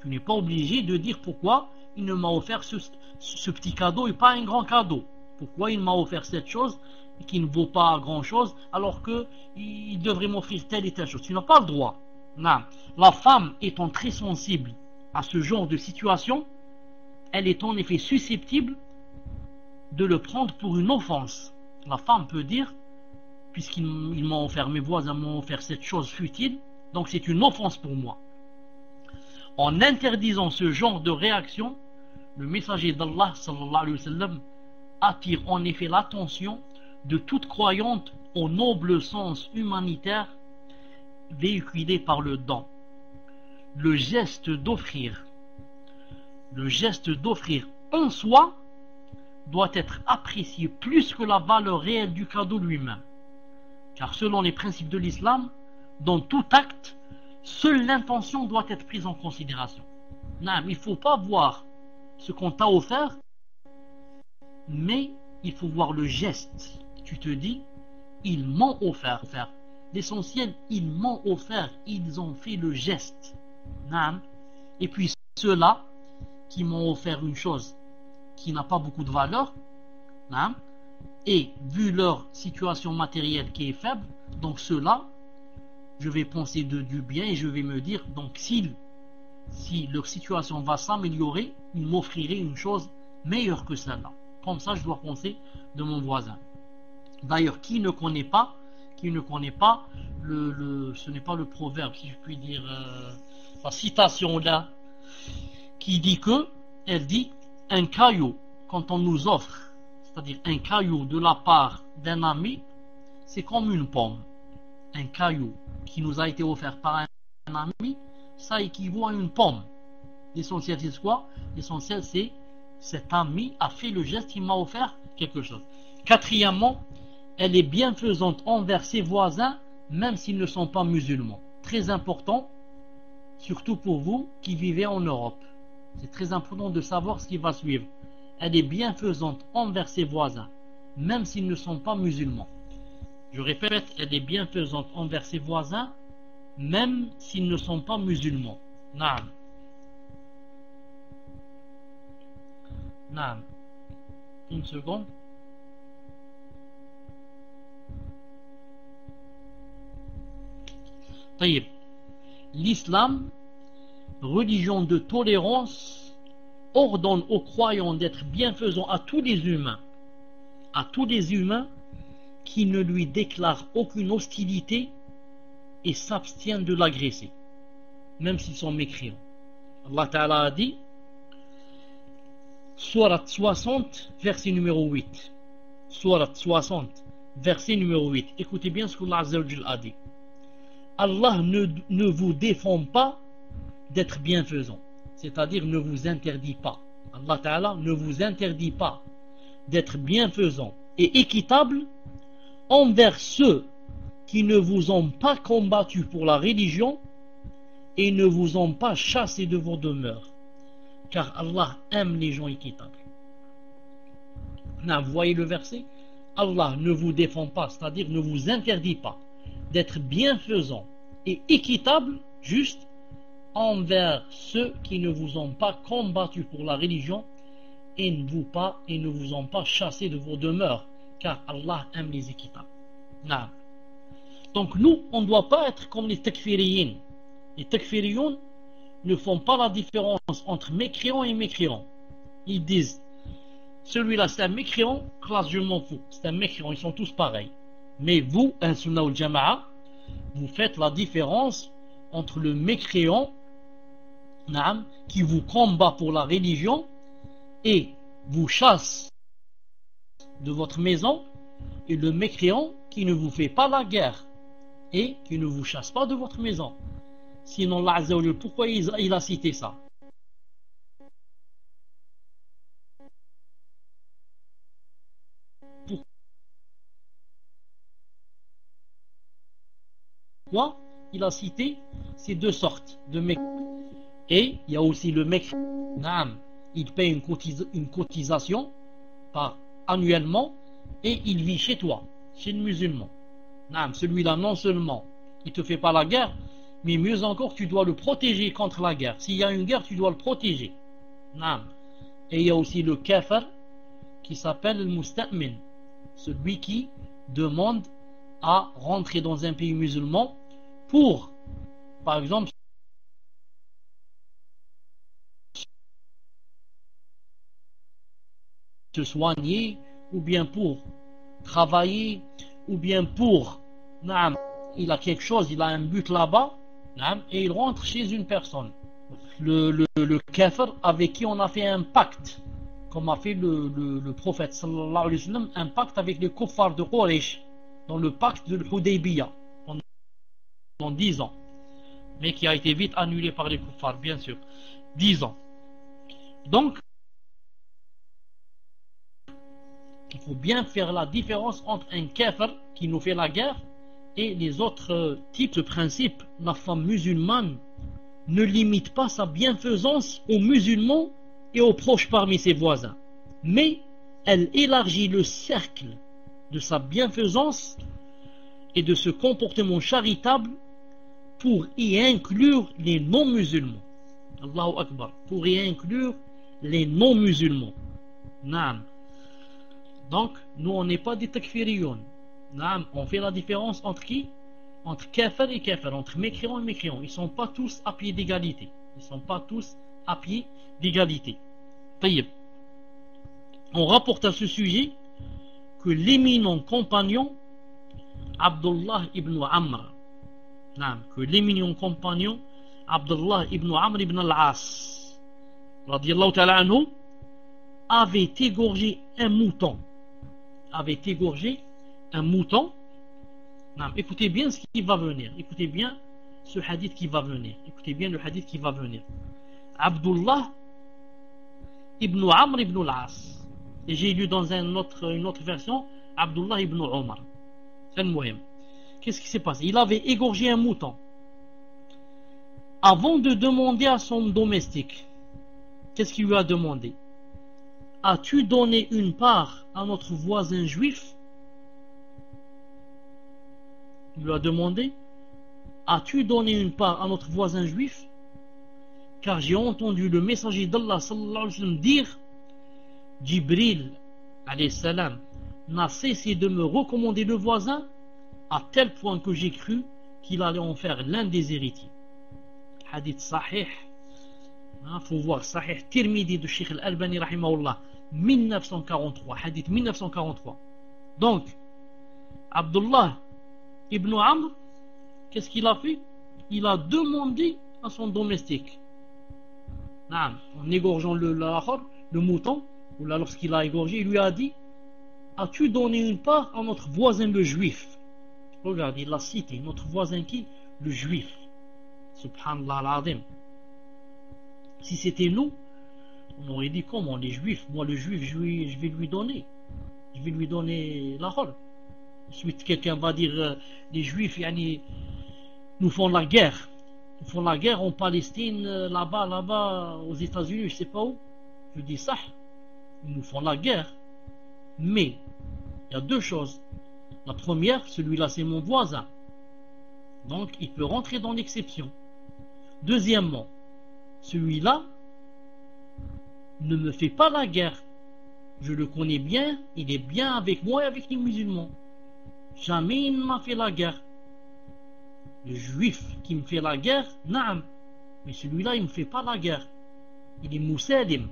Tu n'es pas obligé de dire pourquoi il ne m'a offert ce petit cadeau et pas un grand cadeau. Pourquoi il m'a offert cette chose qui ne vaut pas grand chose alors qu'il devrait m'offrir telle et telle chose. Tu n'as pas le droit. La femme étant très sensible à ce genre de situation, elle est en effet susceptible de le prendre pour une offense. La femme peut dire, puisqu'ils m'ont offert, mes voisins m'ont offert cette chose futile, donc c'est une offense pour moi. En interdisant ce genre de réaction, le messager d'Allah sallallahu alayhi wa sallam attire en effet l'attention de toute croyante au noble sens humanitaire véhiculé par le don. Le geste d'offrir en soi doit être apprécié plus que la valeur réelle du cadeau lui-même. Car selon les principes de l'islam, dans tout acte, seule l'intention doit être prise en considération. Il ne faut pas voir ce qu'on t'a offert, mais il faut voir le geste. Tu te dis, ils m'ont offert. L'essentiel, ils m'ont offert, ils ont fait le geste. Et puis ceux-là qui m'ont offert une chose qui n'a pas beaucoup de valeur, et vu leur situation matérielle qui est faible, donc ceux-là, je vais penser du bien et je vais me dire, donc si leur situation va s'améliorer, ils m'offriraient une chose meilleure que celle-là. Comme ça, je dois penser de mon voisin. D'ailleurs, qui ne connaît pas, ce n'est pas le proverbe, si je puis dire, la citation là, qui dit que, elle dit, un caillou, quand on nous offre, c'est-à-dire un caillou de la part d'un ami, c'est comme une pomme. Un caillou qui nous a été offert par un ami, ça équivaut à une pomme. L'essentiel c'est quoi? L'essentiel c'est cet ami a fait le geste, il m'a offert quelque chose. Quatrièmement, elle est bienfaisante envers ses voisins, même s'ils ne sont pas musulmans. Très important, surtout pour vous qui vivez en Europe. C'est très important de savoir ce qui va suivre. Elle est bienfaisante envers ses voisins, même s'ils ne sont pas musulmans. Je répète, elle est bienfaisante envers ses voisins, même s'ils ne sont pas musulmans. Naam. Naam. Une seconde. Taïb. L'islam, religion de tolérance, ordonne aux croyants d'être bienfaisants à tous les humains, qui ne lui déclarent aucune hostilité et s'abstiennent de l'agresser, même s'ils sont mécréants. Allah Ta'ala a dit, Sourate 60, verset numéro 8. Sourate 60, verset numéro 8. Écoutez bien ce qu'Allah Azza wa Jalla a dit. Allah ne vous défend pas d'être bienfaisant, c'est-à-dire ne vous interdit pas. Allah Ta'ala ne vous interdit pas d'être bienfaisant et équitable envers ceux qui ne vous ont pas combattu pour la religion et ne vous ont pas chassé de vos demeures, car Allah aime les gens équitables. Vous voyez le verset? Allah ne vous défend pas, c'est-à-dire ne vous interdit pas d'être bienfaisant et équitable, juste, envers ceux qui ne vous ont pas combattu pour la religion et ne vous ont pas chassé de vos demeures, car Allah aime les équitables. Non. Donc nous, on ne doit pas être comme les takfiriyin. Les takfiriyin ne font pas la différence entre mécréant et mécréant. Ils disent, celui-là c'est un mécréant, classe je m'en fous, c'est un mécréant, ils sont tous pareils. Mais vous, un sunnah ou jama'a, vous faites la différence entre le mécréant qui vous combat pour la religion et vous chasse de votre maison, et le mécréant qui ne vous fait pas la guerre et qui ne vous chasse pas de votre maison. Sinon, Allah Azza wa Jalla, pourquoi il a cité ça? Pourquoi il a cité ces deux sortes de mécréants? Et il y a aussi le mécréant, il paye une cotisation annuellement et il vit chez toi, chez le musulman. Celui-là, non seulement il ne te fait pas la guerre, mais mieux encore, tu dois le protéger contre la guerre. S'il y a une guerre, tu dois le protéger. Et il y a aussi le kafir qui s'appelle le musta'min, celui qui demande à rentrer dans un pays musulman pour, par exemple, se soigner, ou bien pour travailler, ou bien pour, il a quelque chose, il a un but là-bas, et il rentre chez une personne. Le kafir avec qui on a fait un pacte, comme a fait le prophète sallallahu alayhi wa sallam, un pacte avec les kuffars de Quraysh, dans le pacte de l'Hudaybiyah, pendant 10 ans, mais qui a été vite annulé par les kuffars, bien sûr. 10 ans. Donc, il faut bien faire la différence entre un kafir qui nous fait la guerre et les autres types de principes. La femme musulmane ne limite pas sa bienfaisance aux musulmans et aux proches parmi ses voisins, mais elle élargit le cercle de sa bienfaisance et de ce comportement charitable pour y inclure les non-musulmans. Allahu Akbar, pour y inclure les non-musulmans. Naam. Donc, nous, on n'est pas des takfiriyoun. On fait la différence entre qui? Entre kafir et kafir, entre mécréant et mécréant. Ils ne sont pas tous à pied d'égalité. Ils ne sont pas tous à pied d'égalité. Taïb. On rapporte à ce sujet que l'éminent compagnon Abdullah ibn Amr, que l'éminent compagnon Abdullah ibn Amr ibn al-As, radiyallahu ta'ala anhu, avait égorgé un mouton. Écoutez bien ce qui va venir. Écoutez bien ce hadith qui va venir. Écoutez bien le hadith qui va venir. Abdullah ibn Amr ibn al-As. Et j'ai lu dans une autre version Abdullah ibn Omar. C'est le muhim. Qu'est-ce qui s'est passé? Il avait égorgé un mouton. Avant de demander à son domestique qu'est-ce qu'il lui a demandé? As-tu donné une part à notre voisin juif? Il lui a demandé, as-tu donné une part à notre voisin juif? Car j'ai entendu le messager d'Allah sallallahu alayhi wa sallam dire, Jibril alayhi salam n'a cessé de me recommander le voisin à tel point que j'ai cru qu'il allait en faire l'un des héritiers. Hadith sahih, faut voir sahih Tirmidhi de Sheikh Al-Albani rahimahullah 1943, hadith 1943. Donc Abdullah ibn Amr, qu'est-ce qu'il a fait? Il a demandé à son domestique, en égorgeant le mouton, ou là lorsqu'il a égorgé, il lui a dit, as-tu donné une part à notre voisin le juif? Regarde, il l'a cité, notre voisin qui? Le juif. Subhanallah al-Azim. Si c'était nous, on aurait dit comment? Les juifs, moi le juif, je vais lui donner. Je vais lui donner la rôle. Ensuite, quelqu'un va dire, les juifs, nous font la guerre. Nous font la guerre en Palestine, là-bas, aux États-Unis, je sais pas où. Je dis ça. Ils nous font la guerre. Mais, il y a deux choses. La première, celui-là, c'est mon voisin. Donc, il peut rentrer dans l'exception. Deuxièmement, celui-là ne me fait pas la guerre. Je le connais bien, il est bien avec moi et avec les musulmans. Jamais il ne m'a fait la guerre. Le juif qui me fait la guerre, naam. Mais celui-là, il ne me fait pas la guerre. Il est moussadim.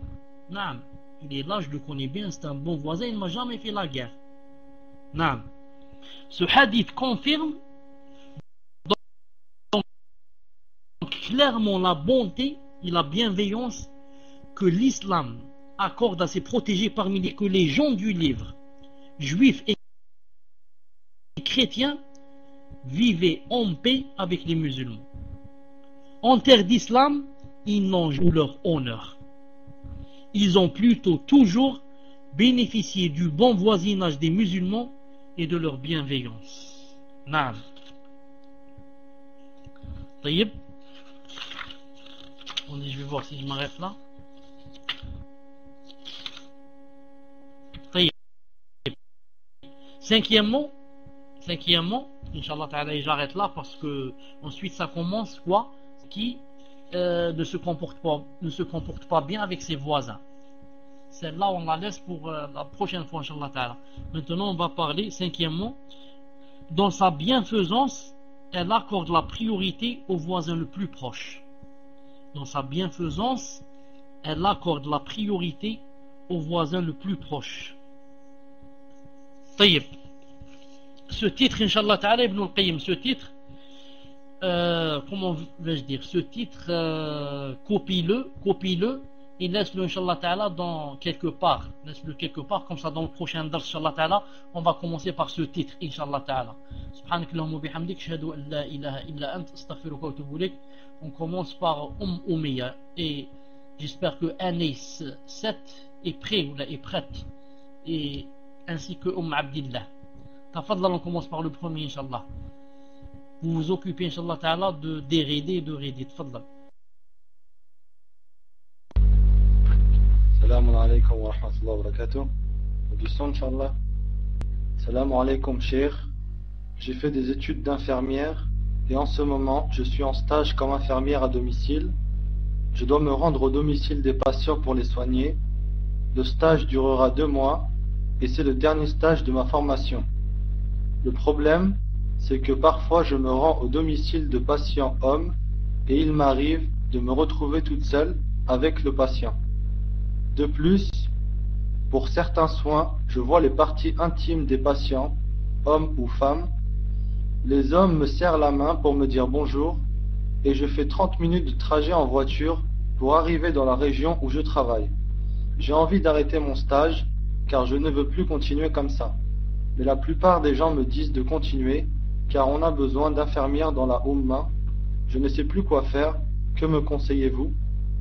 Naam. Il est là, je le connais bien, c'est un bon voisin, il ne m'a jamais fait la guerre. Naam. Ce hadith confirme donc clairement la bonté et la bienveillance que l'islam accorde à ses protégés parmi les gens du livre, juifs et chrétiens, vivaient en paix avec les musulmans. En terre d'islam, ils n'ont joué leur honneur. Ils ont plutôt toujours bénéficié du bon voisinage des musulmans et de leur bienveillance. Naam. Taïb. Je vais voir si je m'arrête là. Taïb. Cinquièmement, Inch'Allah ta'ala, et j'arrête là parce que ensuite ça commence quoi? Qui ne se comporte pas bien avec ses voisins. Celle-là on la laisse pour la prochaine fois, Inch'Allah ta'ala. Maintenant on va parler, cinquièmement, dans sa bienfaisance, elle accorde la priorité au voisin le plus proche. Dans sa bienfaisance, elle accorde la priorité au voisin le plus proche. Taïb. Ce titre, Inch'Allah ta'ala, Ibn al-Qayyim, ce titre, comment vais-je dire, ce titre, copie-le et laisse-le, Inch'Allah ta'ala, dans quelque part. Laisse-le quelque part, comme ça, dans le prochain dars, Inch'Allah ta'ala, on va commencer par ce titre, Inch'Allah ta'ala. Subhanakallahumma bihamdik, shahadu an la ilaha illa ant, astaghfiruka wa atubu ilayk. On commence par Umayya, et j'espère que Anis 7 est prêt, ou là, est prête, et ainsi que Abdillah. Tafadlal, on commence par le premier, Inch'Allah. Vous vous occupez, Inch'Allah ta'ala, d'aider et de raider. Tafadlal. Salam alaikum wa rahmatullahi wa barakatuh. Du son, Inch'Allah. Salam alaikum, Cheikh. J'ai fait des études d'infirmière et en ce moment, je suis en stage comme infirmière à domicile. Je dois me rendre au domicile des patients pour les soigner. Le stage durera 2 mois et c'est le dernier stage de ma formation. Le problème, c'est que parfois je me rends au domicile de patients hommes et il m'arrive de me retrouver toute seule avec le patient. De plus, pour certains soins, je vois les parties intimes des patients, hommes ou femmes. Les hommes me serrent la main pour me dire bonjour et je fais 30 minutes de trajet en voiture pour arriver dans la région où je travaille. J'ai envie d'arrêter mon stage car je ne veux plus continuer comme ça. Mais la plupart des gens me disent de continuer car on a besoin d'infirmières dans la Ummah. Je ne sais plus quoi faire. Que me conseillez-vous?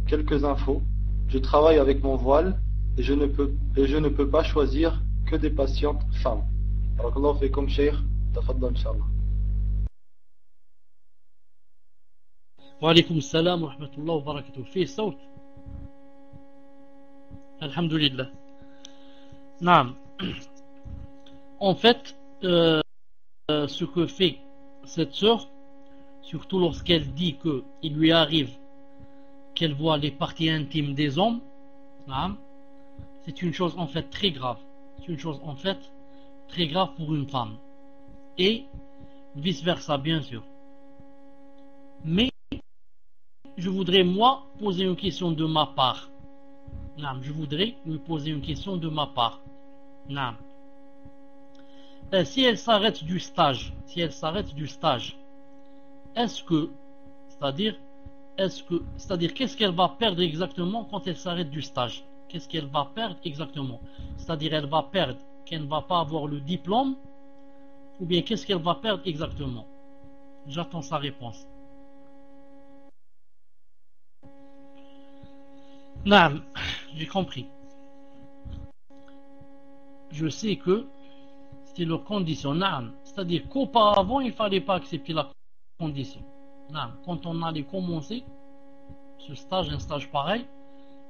Quelques infos. Je travaille avec mon voile et je ne peux pas choisir que des patientes femmes. Barakallahu fikum, Cheikh. Tafaddal, Inch'Allah. Wa alaykum salam wa rahmatullahi wa barakatuh. Fais saut. Alhamdulillah. Naam. En fait, ce que fait cette sœur, surtout lorsqu'elle dit qu'il lui arrive qu'elle voit les parties intimes des hommes, c'est une chose en fait très grave. C'est une chose en fait très grave pour une femme. Et vice versa, bien sûr. Mais je voudrais moi poser une question de ma part. Je voudrais lui poser une question de ma part. Si elle s'arrête du stage, est-ce que, c'est-à-dire qu'est-ce qu'elle va perdre exactement quand elle s'arrête du stage? Qu'est-ce qu'elle va perdre exactement? C'est-à-dire elle va perdre qu'elle ne va pas avoir le diplôme, ou bien qu'est-ce qu'elle va perdre exactement? J'attends sa réponse. Naam, j'ai compris. Je sais que c'était leur condition. Naam, c'est-à-dire qu'auparavant il ne fallait pas accepter la condition. Naam, quand on allait commencer ce stage, un stage pareil,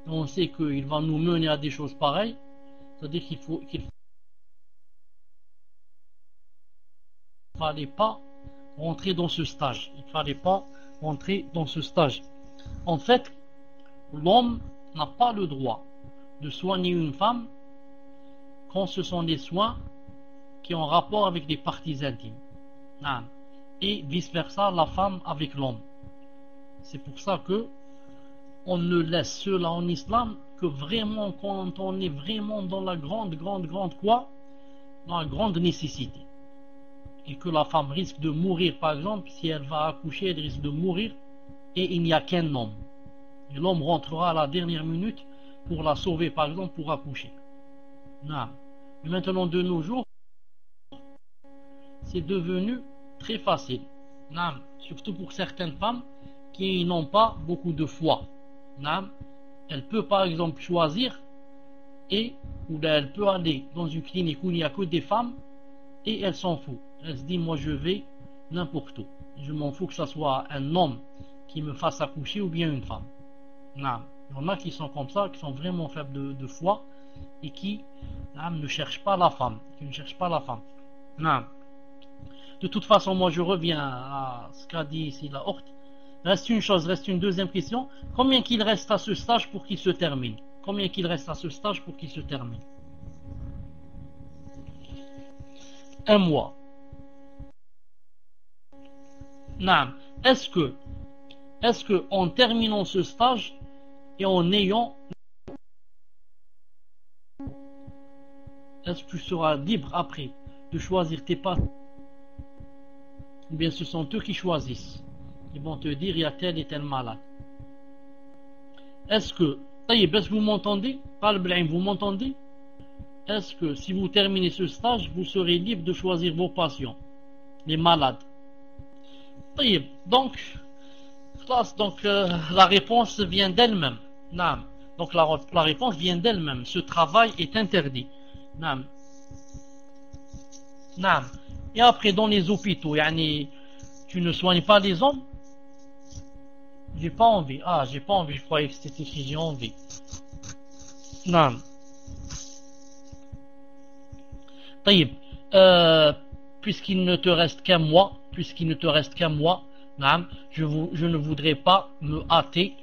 on sait qu'il va nous mener à des choses pareilles, c'est-à-dire qu'il ne fallait pas rentrer dans ce stage. Il ne fallait pas rentrer dans ce stage. En fait, l'homme n'a pas le droit de soigner une femme quand ce sont des soins qui ont rapport avec des parties intimes. Et vice versa, la femme avec l'homme. C'est pour ça que on ne laisse cela en islam que vraiment quand on est vraiment dans la grande quoi, dans la grande nécessité. Et que la femme risque de mourir, par exemple, si elle va accoucher, elle risque de mourir et il n'y a qu'un homme. Et l'homme rentrera à la dernière minute pour la sauver, par exemple, pour accoucher. Mais maintenant, de nos jours, c'est devenu très facile. Surtout pour certaines femmes qui n'ont pas beaucoup de foi. Elle peut, par exemple, choisir ou elle peut aller dans une clinique où il n'y a que des femmes et elle s'en fout. Elle se dit, moi je vais n'importe où. Je m'en fous que ce soit un homme qui me fasse accoucher ou bien une femme. Il y en a qui sont comme ça, qui sont vraiment faibles de foi et qui ne cherchent pas la femme. De toute façon, moi je reviens à ce qu'a dit ici la Horte. Reste une deuxième question. Combien qu'il reste à ce stage pour qu'il se termine? Un mois. Est-ce que en terminant ce stage et en ayant, est-ce que tu seras libre après de choisir tes parents? Ou bien ce sont eux qui choisissent? Ils vont te dire, il y a tel et tel malade. Est-ce que vous m'entendez? Vous m'entendez? Est-ce que si vous terminez ce stage, vous serez libre de choisir vos patients, les malades? Donc la réponse vient d'elle-même. Donc la réponse vient d'elle-même. Ce travail est interdit. Et après, dans les hôpitaux, tu ne soignes pas les hommes? J'ai pas envie. J'ai pas envie. Je croyais que c'était écrit j'ai envie. Puisqu'il ne te reste qu'un mois, je ne voudrais pas me hâter.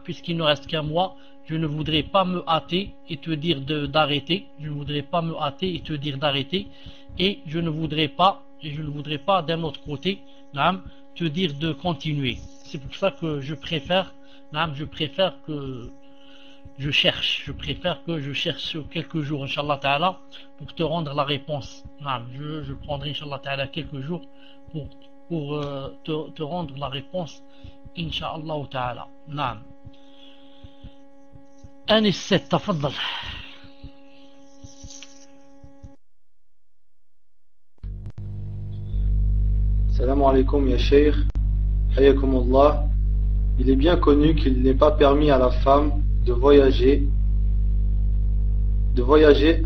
Puisqu'il ne reste qu'un mois, je ne voudrais pas me hâter et te dire d'arrêter. Et je ne voudrais pas d'un autre côté, te dire de continuer. C'est pour ça que je préfère que je cherche quelques jours, Inch'Allah Ta'ala, pour te rendre la réponse. Je prendrai, Inch'Allah Ta'ala, quelques jours pour te rendre la réponse, Inch'Allah Ta'ala. Anis 7, تفضل. Salam alaikum ya Cheikh, hayakumullah. Il est bien connu qu'il n'est pas permis à la femme de voyager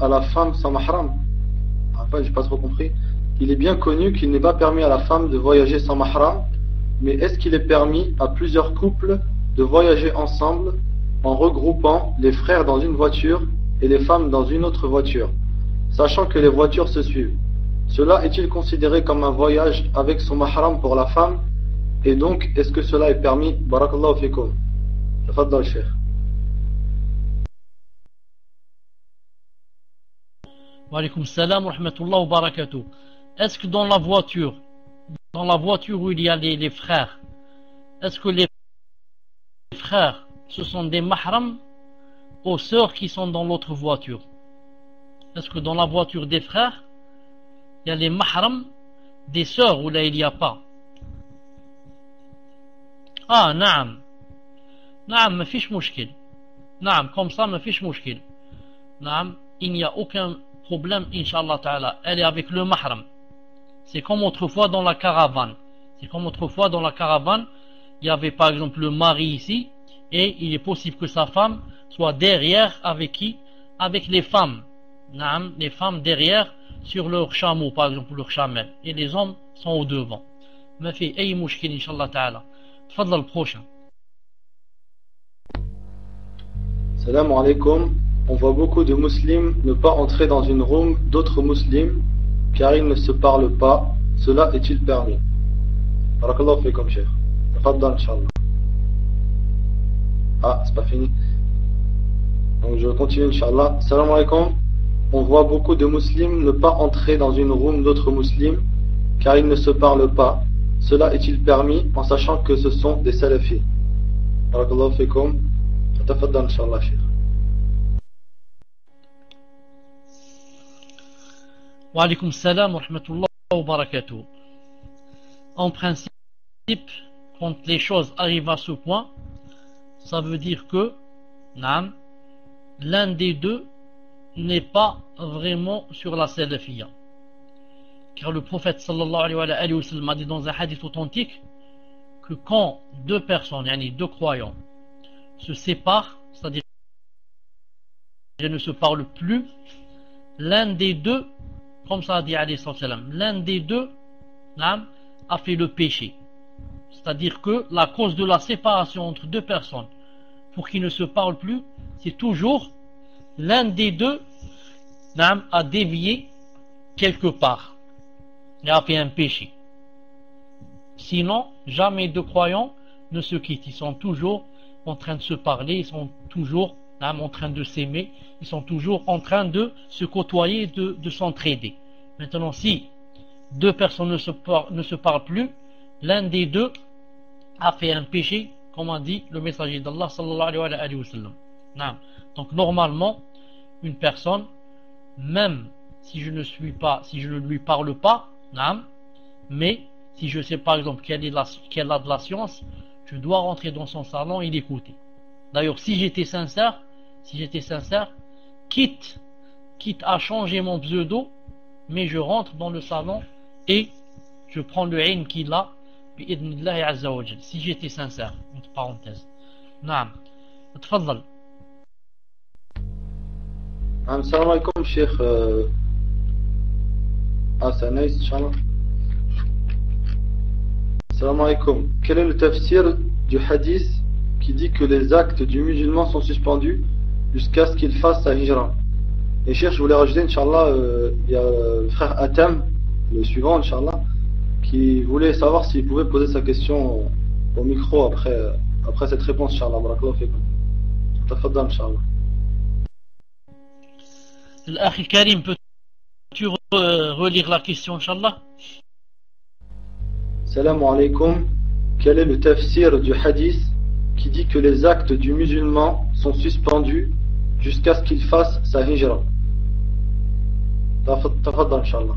à la femme sans mahram. Enfin, j'ai pas trop compris. Il est bien connu qu'il n'est pas permis à la femme de voyager sans mahram, mais est-ce qu'il est permis à plusieurs couples de voyager ensemble en regroupant les frères dans une voiture et les femmes dans une autre voiture, sachant que les voitures se suivent. Cela est-il considéré comme un voyage avec son mahram pour la femme? Et donc, est-ce que cela est permis? Barakallahu fikum. Tafaddal, Cheikh. Wa alaykoum salam wa rahmatullah wa barakatuh. Est-ce que dans la voiture où il y a les frères, est-ce que les frères, ce sont des mahrams aux sœurs qui sont dans l'autre voiture? Est-ce que dans la voiture des frères, il y a les mahrams des sœurs ou là il n'y a pas? Ah, naam. Naam, ma fiche mouchkil. Naam, comme ça, ma fiche mouchkil. Naam, il n'y a aucun problème, Inch'Allah Ta'ala. Elle est avec le mahram. C'est comme autrefois dans la caravane. Il y avait par exemple le mari ici, et il est possible que sa femme soit derrière avec qui? Avec les femmes. Naam, les femmes derrière sur leur chameau, par exemple, leur chamelle. Et les hommes sont au devant. Ma fi ay mouchkil, Inch'Allah Ta'ala. Tfadla le prochain. Salam alaikum. On voit beaucoup de musulmans ne pas entrer dans une room d'autres musulmans car ils ne se parlent pas. Cela est-il permis? Barakallahu fikum, Cheikh. Tafaddal, Inch'Allah. Ah, c'est pas fini. Donc je continue, Inch'Allah. Salam alaikum. On voit beaucoup de musulmans ne pas entrer dans une room d'autres musulmans car ils ne se parlent pas. Cela est-il permis en sachant que ce sont des salafis? Barakallahu fikum. Tafaddal, Inch'Allah, Cheikh. Wa alaykoum salam wa rahmatullah wa barakatuh. En principe, quand les choses arrivent à ce point, ça veut dire que l'un des deux n'est pas vraiment sur la salafiyya. Car le prophète sallallahu alayhi wa sallam a dit dans un hadith authentique que quand deux personnes, deux croyants, se séparent, c'est-à-dire qu'ils ne se parlent plus, l'un des deux, comme ça a dit alayhi salam, l'un des deux a fait le péché. C'est-à-dire que la cause de la séparation entre deux personnes pour qu'ils ne se parlent plus, c'est toujours l'un des deux a dévié quelque part et a fait un péché. Sinon, jamais deux croyants ne se quittent. Ils sont toujours en train de se parler, ils sont toujours en train de s'aimer, ils sont toujours en train de se côtoyer, de s'entraider. Maintenant, si deux personnes ne se parlent plus, l'un des deux a fait un péché, comme a dit le messager d'Allah sallallahu alayhi wa sallam. Donc normalement, une personne, même si je ne lui parle pas, mais si je sais par exemple qu'elle a de la science, je dois rentrer dans son salon et l'écouter. D'ailleurs, si j'étais sincère, quitte à changer mon pseudo, mais je rentre dans le salon et je prends le ilm qu'il a, bi'idnillahi azza wa jal. Si j'étais sincère, entre parenthèses. Naam. Tfaddal. Salam alaikum, Cheikh. C'est Anaïs, Inch'Allah. Salam alaikum. Quel est le tafsir du hadith qui dit que les actes du musulman sont suspendus jusqu'à ce qu'il fasse sa hijra? Et Cheikh, je voulais rajouter, Inch'Allah, il y a le frère Atem, le suivant, Inch'Allah, qui voulait savoir s'il pouvait poser sa question au micro après cette réponse, Inch'Allah. Barakallahu fikum. Tafaddal, Inch'Allah. L'Akhi Karim, peux-tu relire la question, Inch'Allah? Salam alaikum. Quel est le tafsir du hadith qui dit que les actes du musulman sont suspendus jusqu'à ce qu'il fasse sa hijra? Tafaddal, Inch'Allah.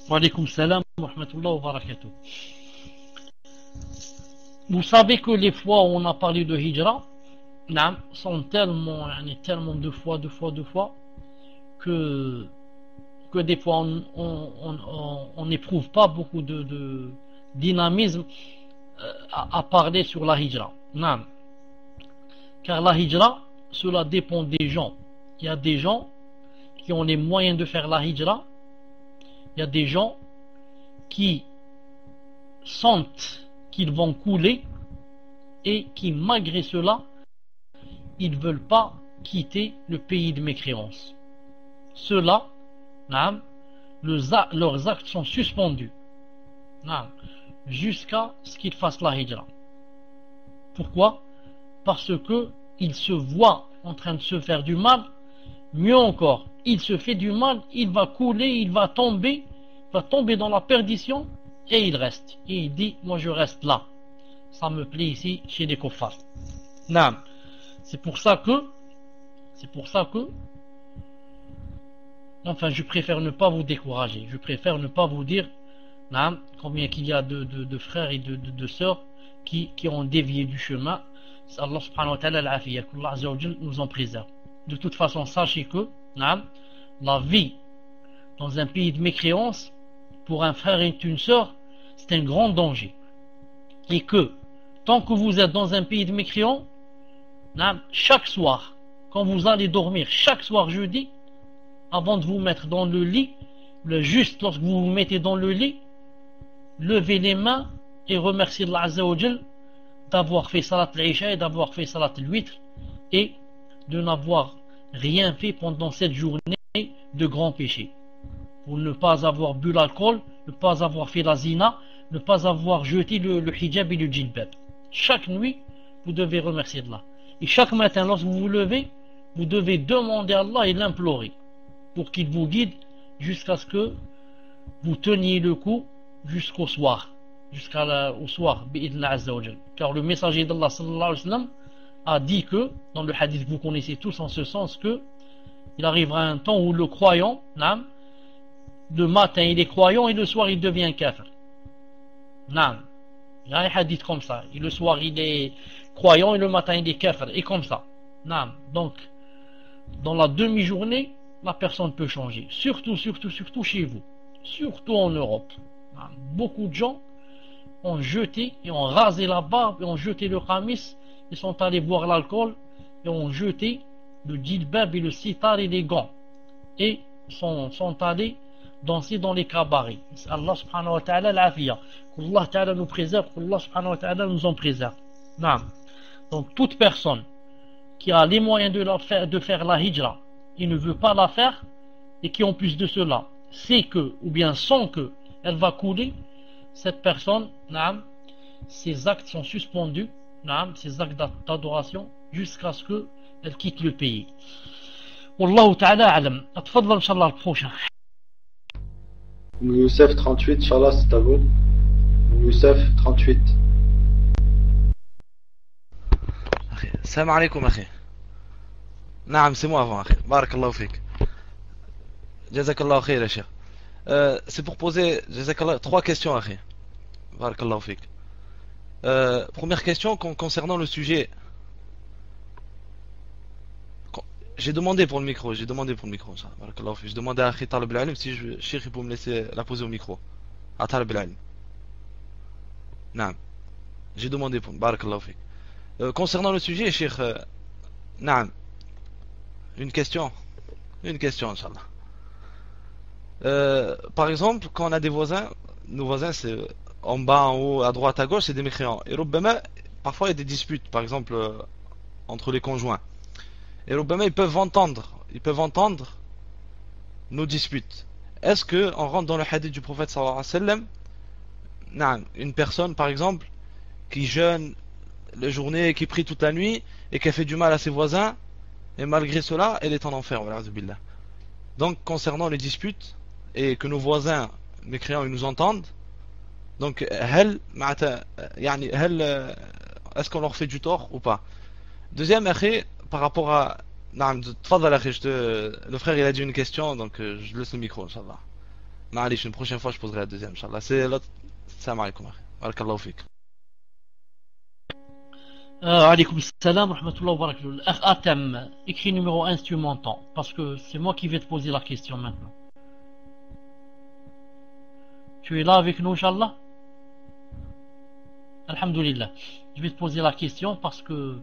Wa alaykoum salam wa rahmatullah wa barakatuh. Vous savez que les fois où on a parlé de hijra sont tellement de fois que des fois on n'éprouve pas beaucoup de dynamisme à parler sur la hijra. Car la hijra, cela dépend des gens. Il y a des gens qui ont les moyens de faire la hijra. Il y a des gens qui sentent qu'ils vont couler et qui malgré cela ils ne veulent pas quitter le pays de mécréance. Ceux-là, leurs actes sont suspendus jusqu'à ce qu'ils fassent la hijra. Pourquoi? Parce que il se voit en train de se faire du mal. Mieux encore, il se fait du mal, il va couler, il va tomber dans la perdition, et il reste. Et il dit, moi je reste là. Ça me plaît ici chez les kuffars. C'est pour ça que enfin je préfère ne pas vous décourager. Je préfère ne pas vous dire combien qu'il y a de frères et de sœurs qui ont dévié du chemin. Allah subhanahu wa ta'ala al-afiyya, qu'Allah azza wa jalla nous en préserve. De toute façon, sachez que la vie dans un pays de mécréance pour un frère et une sœur, c'est un grand danger. Et que tant que vous êtes dans un pays de mécréants, chaque soir, quand vous allez dormir, chaque soir jeudi, avant de vous mettre dans le lit, juste lorsque vous vous mettez dans le lit, levez les mains et remerciez Allah azza wa jalla d'avoir fait salat al-isha et d'avoir fait salat al-witr et de n'avoir rien fait pendant cette journée de grands péchés. Pour ne pas avoir bu l'alcool, ne pas avoir fait la zina, ne pas avoir jeté le hijab et le djilbab. Chaque nuit, vous devez remercier Allah. Et chaque matin, lorsque vous vous levez, vous devez demander à Allah et l'implorer pour qu'il vous guide jusqu'à ce que vous teniez le coup jusqu'au soir. Jusqu'au soir, bi'idna azza wa jal. Car le messager d'Allah sallallahu alayhi wa sallam a dit que, dans le hadith que vous connaissez tous en ce sens, que il arrivera un temps où le croyant, le matin il est croyant et le soir il devient kafir. Il y a un hadith comme ça. Et le soir il est croyant et le matin il est kafir. Et comme ça. Donc, dans la demi-journée, la personne peut changer. Surtout chez vous. Surtout en Europe. Beaucoup de gens ont jeté et ont rasé la barbe et ont jeté le khamis. Ils sont allés boire l'alcool et ont jeté le djilbab et le sitar et les gants. Et sont allés danser dans les cabarets. Allah subhanahu wa ta'ala l'afiyya. Qu'Allah ta'ala nous préserve, qu'Allah subhanahu wa ta'ala nous en préserve. Donc toute personne qui a les moyens de faire la hijra et ne veut pas la faire, et qui en plus de cela sait que, ou bien sent que elle va couler, cette personne, ses actes sont suspendus, ses actes d'adoration, jusqu'à ce qu'elle quitte le pays. Wallahu ta'ala alam. Atfadal inshallah le prochain. Youssef 38, Inch'Allah, c'est à vous. Youssef 38. Salam alaikum, akhi. Naam, c'est moi avant, akhi. Barakallahu fik. Jazakallahu khair, ya cheikh. C'est pour poser trois questions, akhi. Barakallahu fik. Première question concernant le sujet. J'ai demandé pour le micro, J'ai demandé à Akhi Talib al-Ilm si Cheikh peut me laisser la poser au micro. À Talib al-Ilm. Naam. J'ai demandé pour Barakallahu fik. Concernant le sujet, Cheikh, naam. Une question, Inch'Allah. Par exemple, quand on a des voisins, nos voisins, c'est en bas, en haut, à droite, à gauche, c'est des mécréants. Et parfois il y a des disputes, par exemple, entre les conjoints. Et ils peuvent entendre nos disputes. Est-ce qu'on rentre dans le hadith du prophète sallallahu alayhi wa sallam, une personne, par exemple, qui jeûne la journée, qui prie toute la nuit, et qui a fait du mal à ses voisins, et malgré cela, elle est en enfer. Donc, concernant les disputes, et que nos voisins mécréants ils nous entendent, donc est-ce qu'on leur fait du tort ou pas? Deuxième, par rapport à le frère il a dit une question, donc je laisse le micro, Inch'Allah. Une prochaine fois je poserai la deuxième, Inch'Allah. C'est l'autre. Salam alaikum. Barakallahu fik. Alaykoum salam wa rahmatullahi wa barakatuh. Atem, écrit numéro 1 si tu m'entends, parce que c'est moi qui vais te poser la question maintenant. Tu es là avec nous, Inch'Allah? Alhamdulillah. Je vais te poser la question parce que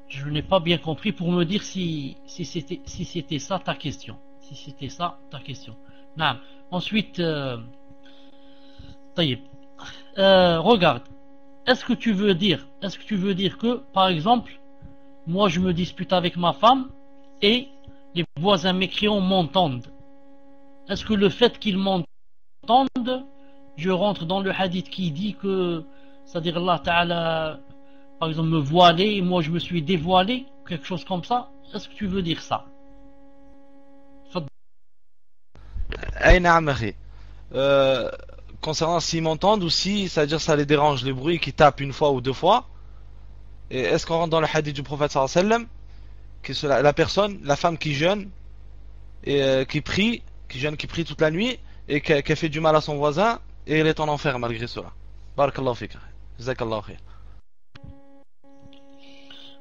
je n'ai pas bien compris, pour me dire si c'était ça ta question. Non. Ensuite, regarde, est-ce que tu veux dire que, par exemple, moi je me dispute avec ma femme et les voisins mécréants m'entendent? Est-ce que le fait qu'ils m'entendent, je rentre dans le hadith qui dit que, c'est-à-dire Allah Ta'ala, par exemple, me voiler et moi je me suis dévoilé, quelque chose comme ça? Est-ce que tu veux dire ça? Aïe, naam, akhi. Concernant s'ils m'entendent ou si, c'est-à-dire ça les dérange, les bruits qui tapent une fois ou deux fois. Et est-ce qu'on rentre dans le hadith du prophète sallallahu alayhi wa sallam, que c'est la personne, la femme qui jeûne et qui prie toute la nuit et qui fait du mal à son voisin et elle est en enfer malgré cela. Barakallahu fik. Jazakallahu khair.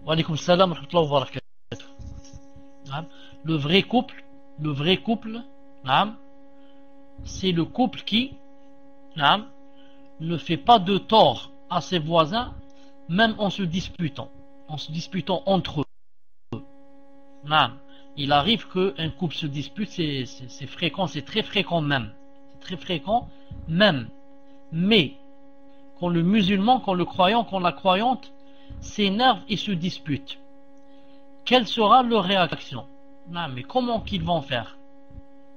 Wa alaykoum salam wa rahmatullahi wa barakatuh. Le vrai couple, c'est le couple qui ne fait pas de tort à ses voisins, même en se disputant entre eux. Il arrive qu'un couple se dispute, c'est fréquent, c'est très fréquent même. Mais quand le musulman, quand le croyant, quand la croyante s'énerve et se dispute, quelle sera leur réaction? Mais comment qu'ils vont faire?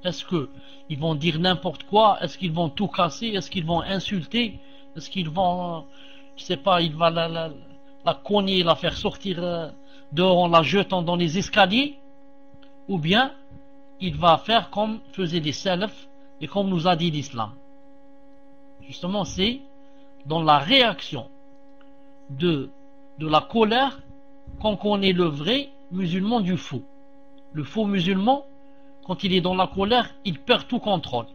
Est-ce qu'ils vont dire n'importe quoi? Est-ce qu'ils vont tout casser? Est-ce qu'ils vont insulter? Est-ce qu'ils vont, je sais pas, il va la cogner, la faire sortir dehors en la jetant dans les escaliers? Ou bien il va faire comme faisaient les salafs et comme nous a dit l'islam. Justement, c'est dans la réaction de la colère qu'on connaît le vrai musulman du faux. Le faux musulman, quand il est dans la colère, il perd tout contrôle.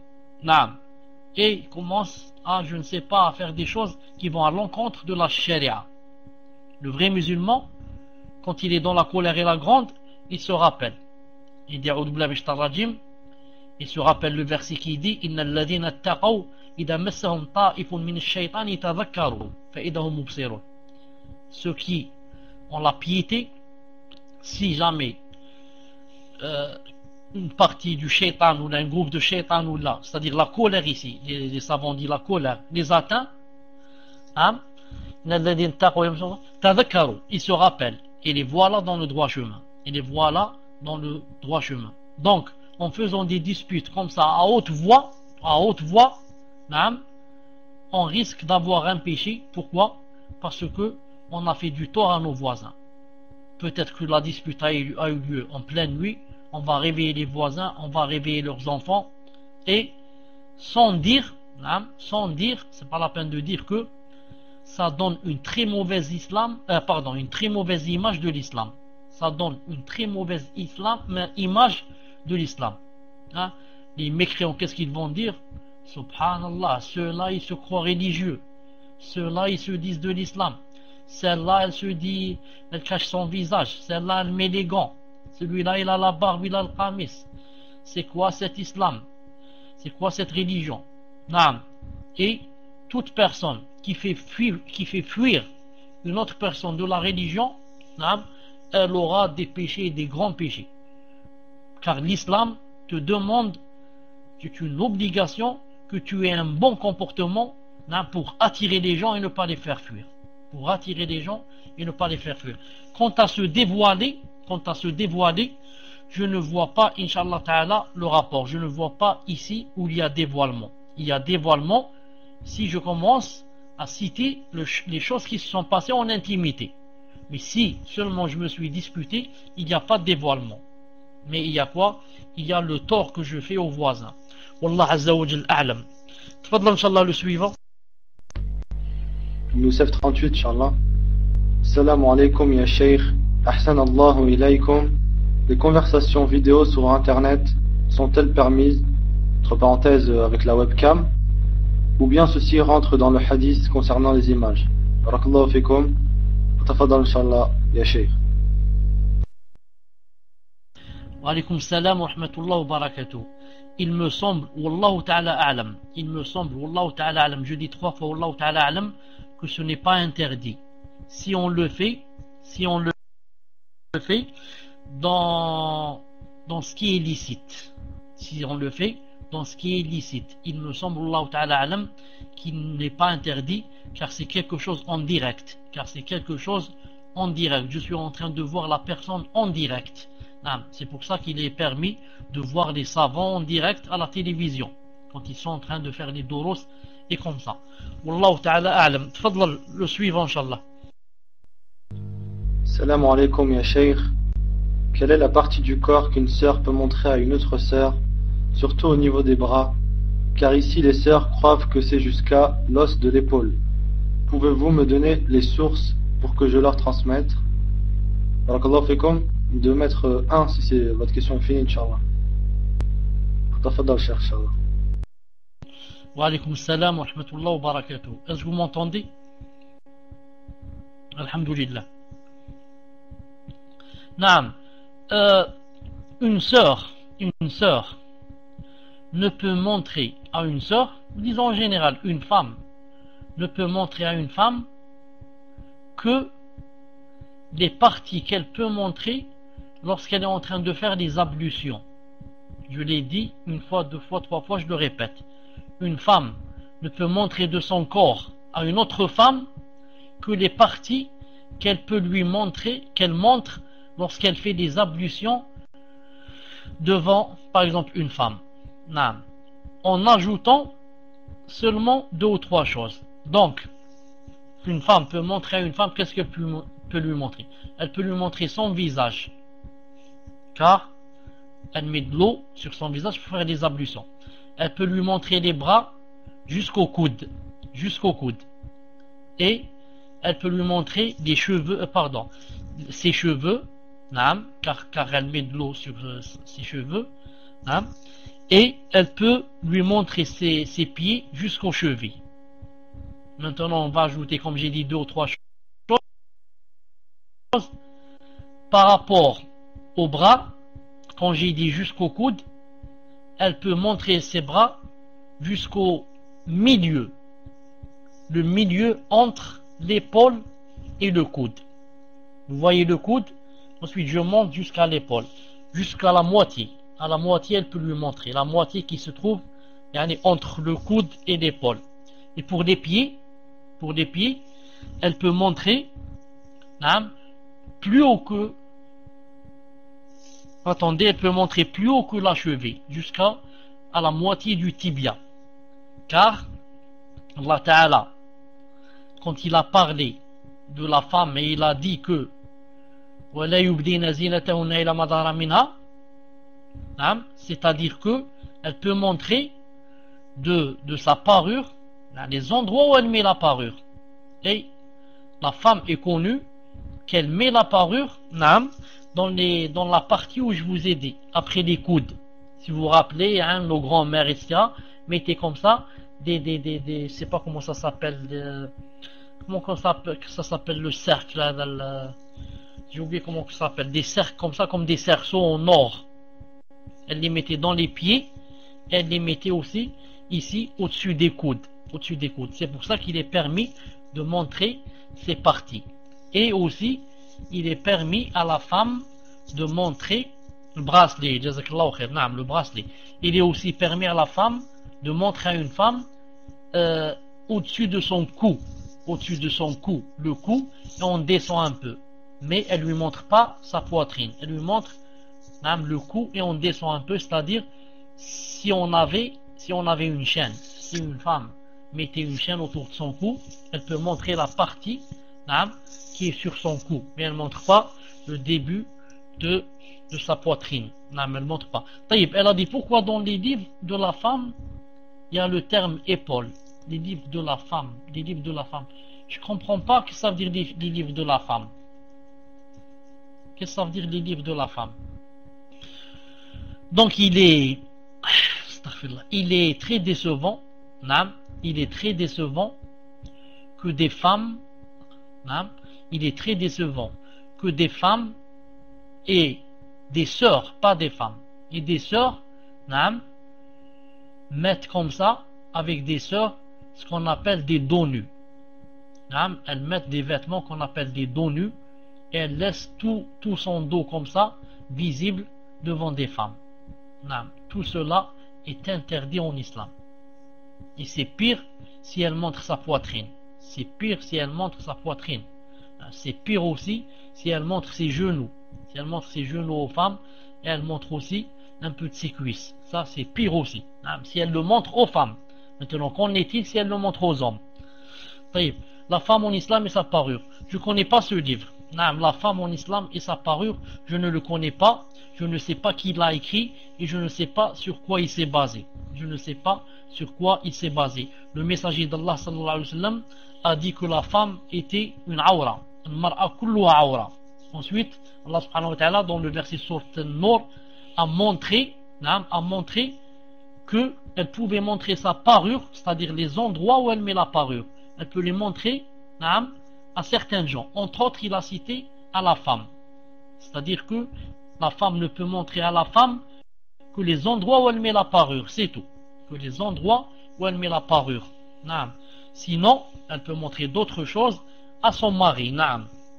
Et il commence à, je ne sais pas, à faire des choses qui vont à l'encontre de la charia. Le vrai musulman, quand il est dans la colère et la grande, il se rappelle. Il dit il se rappelle le verset qui dit Innal ladhina attaqaw idha massahum ta'ifun min ash-shaytani tadhakkaru fa idahum mubsirun. Ceux qui ont la piété, si jamais une partie du shaitan ou d'un groupe de shaitan ou là, c'est-à-dire la colère ici, les savants disent la colère, les atteint, ils se rappellent et les voilà dans le droit chemin. Donc, en faisant des disputes comme ça à haute voix, on risque d'avoir un péché. Pourquoi? Parce que on a fait du tort à nos voisins. Peut-être que la dispute a eu lieu en pleine nuit, on va réveiller les voisins, on va réveiller leurs enfants, et sans dire, c'est pas la peine de dire que ça donne une très mauvaise image de l'islam. Ça donne une très mauvaise image de l'islam. Les mécréants, qu'est-ce qu'ils vont dire? Subhanallah, ceux-là ils se croient religieux, ceux-là ils se disent de l'islam, celle-là elle se dit, elle cache son visage, celle-là elle met les gants, celui-là il a la barbe, il a le qamis. C'est quoi cet islam? C'est quoi cette religion? Et toute personne qui fait fuir une autre personne de la religion, elle aura des péchés, des grands péchés. Car l'islam te demande, c'est une obligation, que tu aies un bon comportement pour attirer les gens et ne pas les faire fuir. Quant à se dévoiler, je ne vois pas, Inch'Allah Ta'ala, le rapport. Je ne vois pas ici où il y a dévoilement. Il y a dévoilement si je commence à citer les choses qui se sont passées en intimité. Mais si seulement je me suis disputé, il n'y a pas de dévoilement. Mais il y a quoi? Il y a le tort que je fais aux voisins. Wallah Azza wa Jal a'lam. Tfadla Inch'Allah le suivant. Youssef 38 Inch'Allah. Assalamu alaikum ya Sheikh. Ahsan Allahu ilaykum. Les conversations vidéo sur internet sont-elles permises, entre parenthèses avec la webcam, ou bien ceci rentre dans le hadith concernant les images? Barakallahu fikum. Tafadal Inch'Allah ya Sheikh. Wa alaykum salam wa rahmatullahi wa barakatuh. Il me semble, Wallahu ta'ala a'lam, je dis 3 fois Wallahu ta'ala a'lam, que ce n'est pas interdit. Si on le fait dans ce qui est licite. Il me semble, Wallahu ta'ala a'lam, qu'il n'est pas interdit car c'est quelque chose en direct. Car c'est quelque chose en direct. Je suis en train de voir la personne en direct. C'est pour ça qu'il est permis de voir les savants en direct à la télévision, quand ils sont en train de faire les doros et comme ça. Wallahu ta'ala a'lam. Tfadlal, le suivant, Inch'Allah. Salam alaikum ya Cheikh. Quelle est la partie du corps qu'une sœur peut montrer à une autre sœur, surtout au niveau des bras, car ici les sœurs croient que c'est jusqu'à l'os de l'épaule. Pouvez-vous me donner les sources pour que je leur transmette? Barakallahu fikum, de mettre 1 si c'est votre question est finie, Inch'Allah. Tafadal, Cheikh, Inch'Allah. Wa alaykoum salam wa rahmatullah wa barakatuh. Est-ce que vous m'entendez? Alhamdulillah. Naam. Une sœur ne peut montrer à une sœur, disons en général, une femme ne peut montrer à une femme que les parties qu'elle peut montrer lorsqu'elle est en train de faire des ablutions. Je l'ai dit une fois, 2 fois, 3 fois, je le répète. Une femme ne peut montrer de son corps à une autre femme que les parties qu'elle peut lui montrer, qu'elle montre lorsqu'elle fait des ablutions devant, par exemple, une femme. Non. En ajoutant seulement 2 ou 3 choses. Donc, une femme peut montrer à une femme, qu'est-ce qu'elle peut lui montrer? Elle peut lui montrer son visage, car elle met de l'eau sur son visage pour faire des ablutions. Elle peut lui montrer les bras jusqu'au coude, et elle peut lui montrer des cheveux, ses cheveux, car elle met de l'eau sur ses cheveux, et elle peut lui montrer ses pieds jusqu'aux chevilles. Maintenant, on va ajouter, comme j'ai dit, 2 ou 3 choses. Par rapport aux bras, quand j'ai dit jusqu'au coude, elle peut montrer ses bras jusqu'au milieu, le milieu entre l'épaule et le coude. Vous voyez le coude? Ensuite, je monte jusqu'à l'épaule, jusqu'à la moitié. À la moitié, elle peut lui montrer la moitié qui se trouve entre le coude et l'épaule. Et pour les pieds, elle peut montrer plus haut que, elle peut montrer plus haut que la cheville, jusqu'à la moitié du tibia. Car Allah Ta'ala, quand il a parlé de la femme et il a dit que c'est-à-dire que elle peut montrer de sa parure les endroits où elle met la parure. Et la femme est connue qu'elle met la parure dans la partie où je vous ai dit, après les coudes. Si vous vous rappelez, nos grands-mères, etc., mettaient comme ça je sais pas comment ça s'appelle, ça s'appelle le cercle, j'ai oublié comment ça s'appelle, des cercles comme ça, comme des cerceaux en or. Elle les mettait dans les pieds, elle les mettait aussi ici au-dessus des coudes. C'est pour ça qu'il est permis de montrer ces parties. Et aussi, il est permis à la femme de montrer le bracelet. Jazakallahu khair, le bracelet. Il est aussi permis à la femme de montrer à une femme au-dessus de son cou, le cou, et on descend un peu. Mais elle lui montre pas sa poitrine. Elle lui montre le cou et on descend un peu, c'est-à-dire si on avait une chaîne, si une femme mettait une chaîne autour de son cou, elle peut montrer la partie qui est sur son cou, mais elle ne montre pas le début de sa poitrine. Elle ne montre pas. Elle a dit pourquoi dans les livres de la femme il y a le terme épaule, les livres de la femme, je comprends pas ce que ça veut dire les livres de la femme. Qu'est-ce que ça veut dire les livres de la femme? Donc il est très décevant, que des femmes, et des sœurs, pas des femmes, et des sœurs, mettent comme ça, avec des sœurs, ce qu'on appelle des dos nus. Elles mettent des vêtements qu'on appelle des dos nus, et elles laissent tout son dos comme ça, visible devant des femmes. Tout cela est interdit en islam. Et c'est pire si elle montre sa poitrine. C'est pire si elle montre sa poitrine. C'est pire aussi si elle montre ses genoux. Si elle montre ses genoux aux femmes, et elle montre aussi un peu de ses cuisses. Ça, c'est pire aussi. Si elle le montre aux femmes. Maintenant, qu'en est-il si elle le montre aux hommes? La femme en islam et sa parure. Je ne connais pas ce livre. La femme en islam et sa parure, je ne le connais pas. Je ne sais pas qui l'a écrit et je ne sais pas sur quoi il s'est basé. Je ne sais pas sur quoi il s'est basé. Le messager d'Allah sallallahu alayhi wa sallam a dit que la femme était une awra. Une mar'a kulluha awra. Ensuite, Allah subhanahu wa ta'ala dans le verset sourate An-Nur a montré qu'elle pouvait montrer sa parure, c'est-à-dire les endroits où elle met la parure. Elle peut les montrer à certains gens. Entre autres, il a cité à la femme. C'est-à-dire que la femme ne peut montrer à la femme que les endroits où elle met la parure, c'est tout. Que les endroits où elle met la parure. Sinon, elle peut montrer d'autres choses à son mari,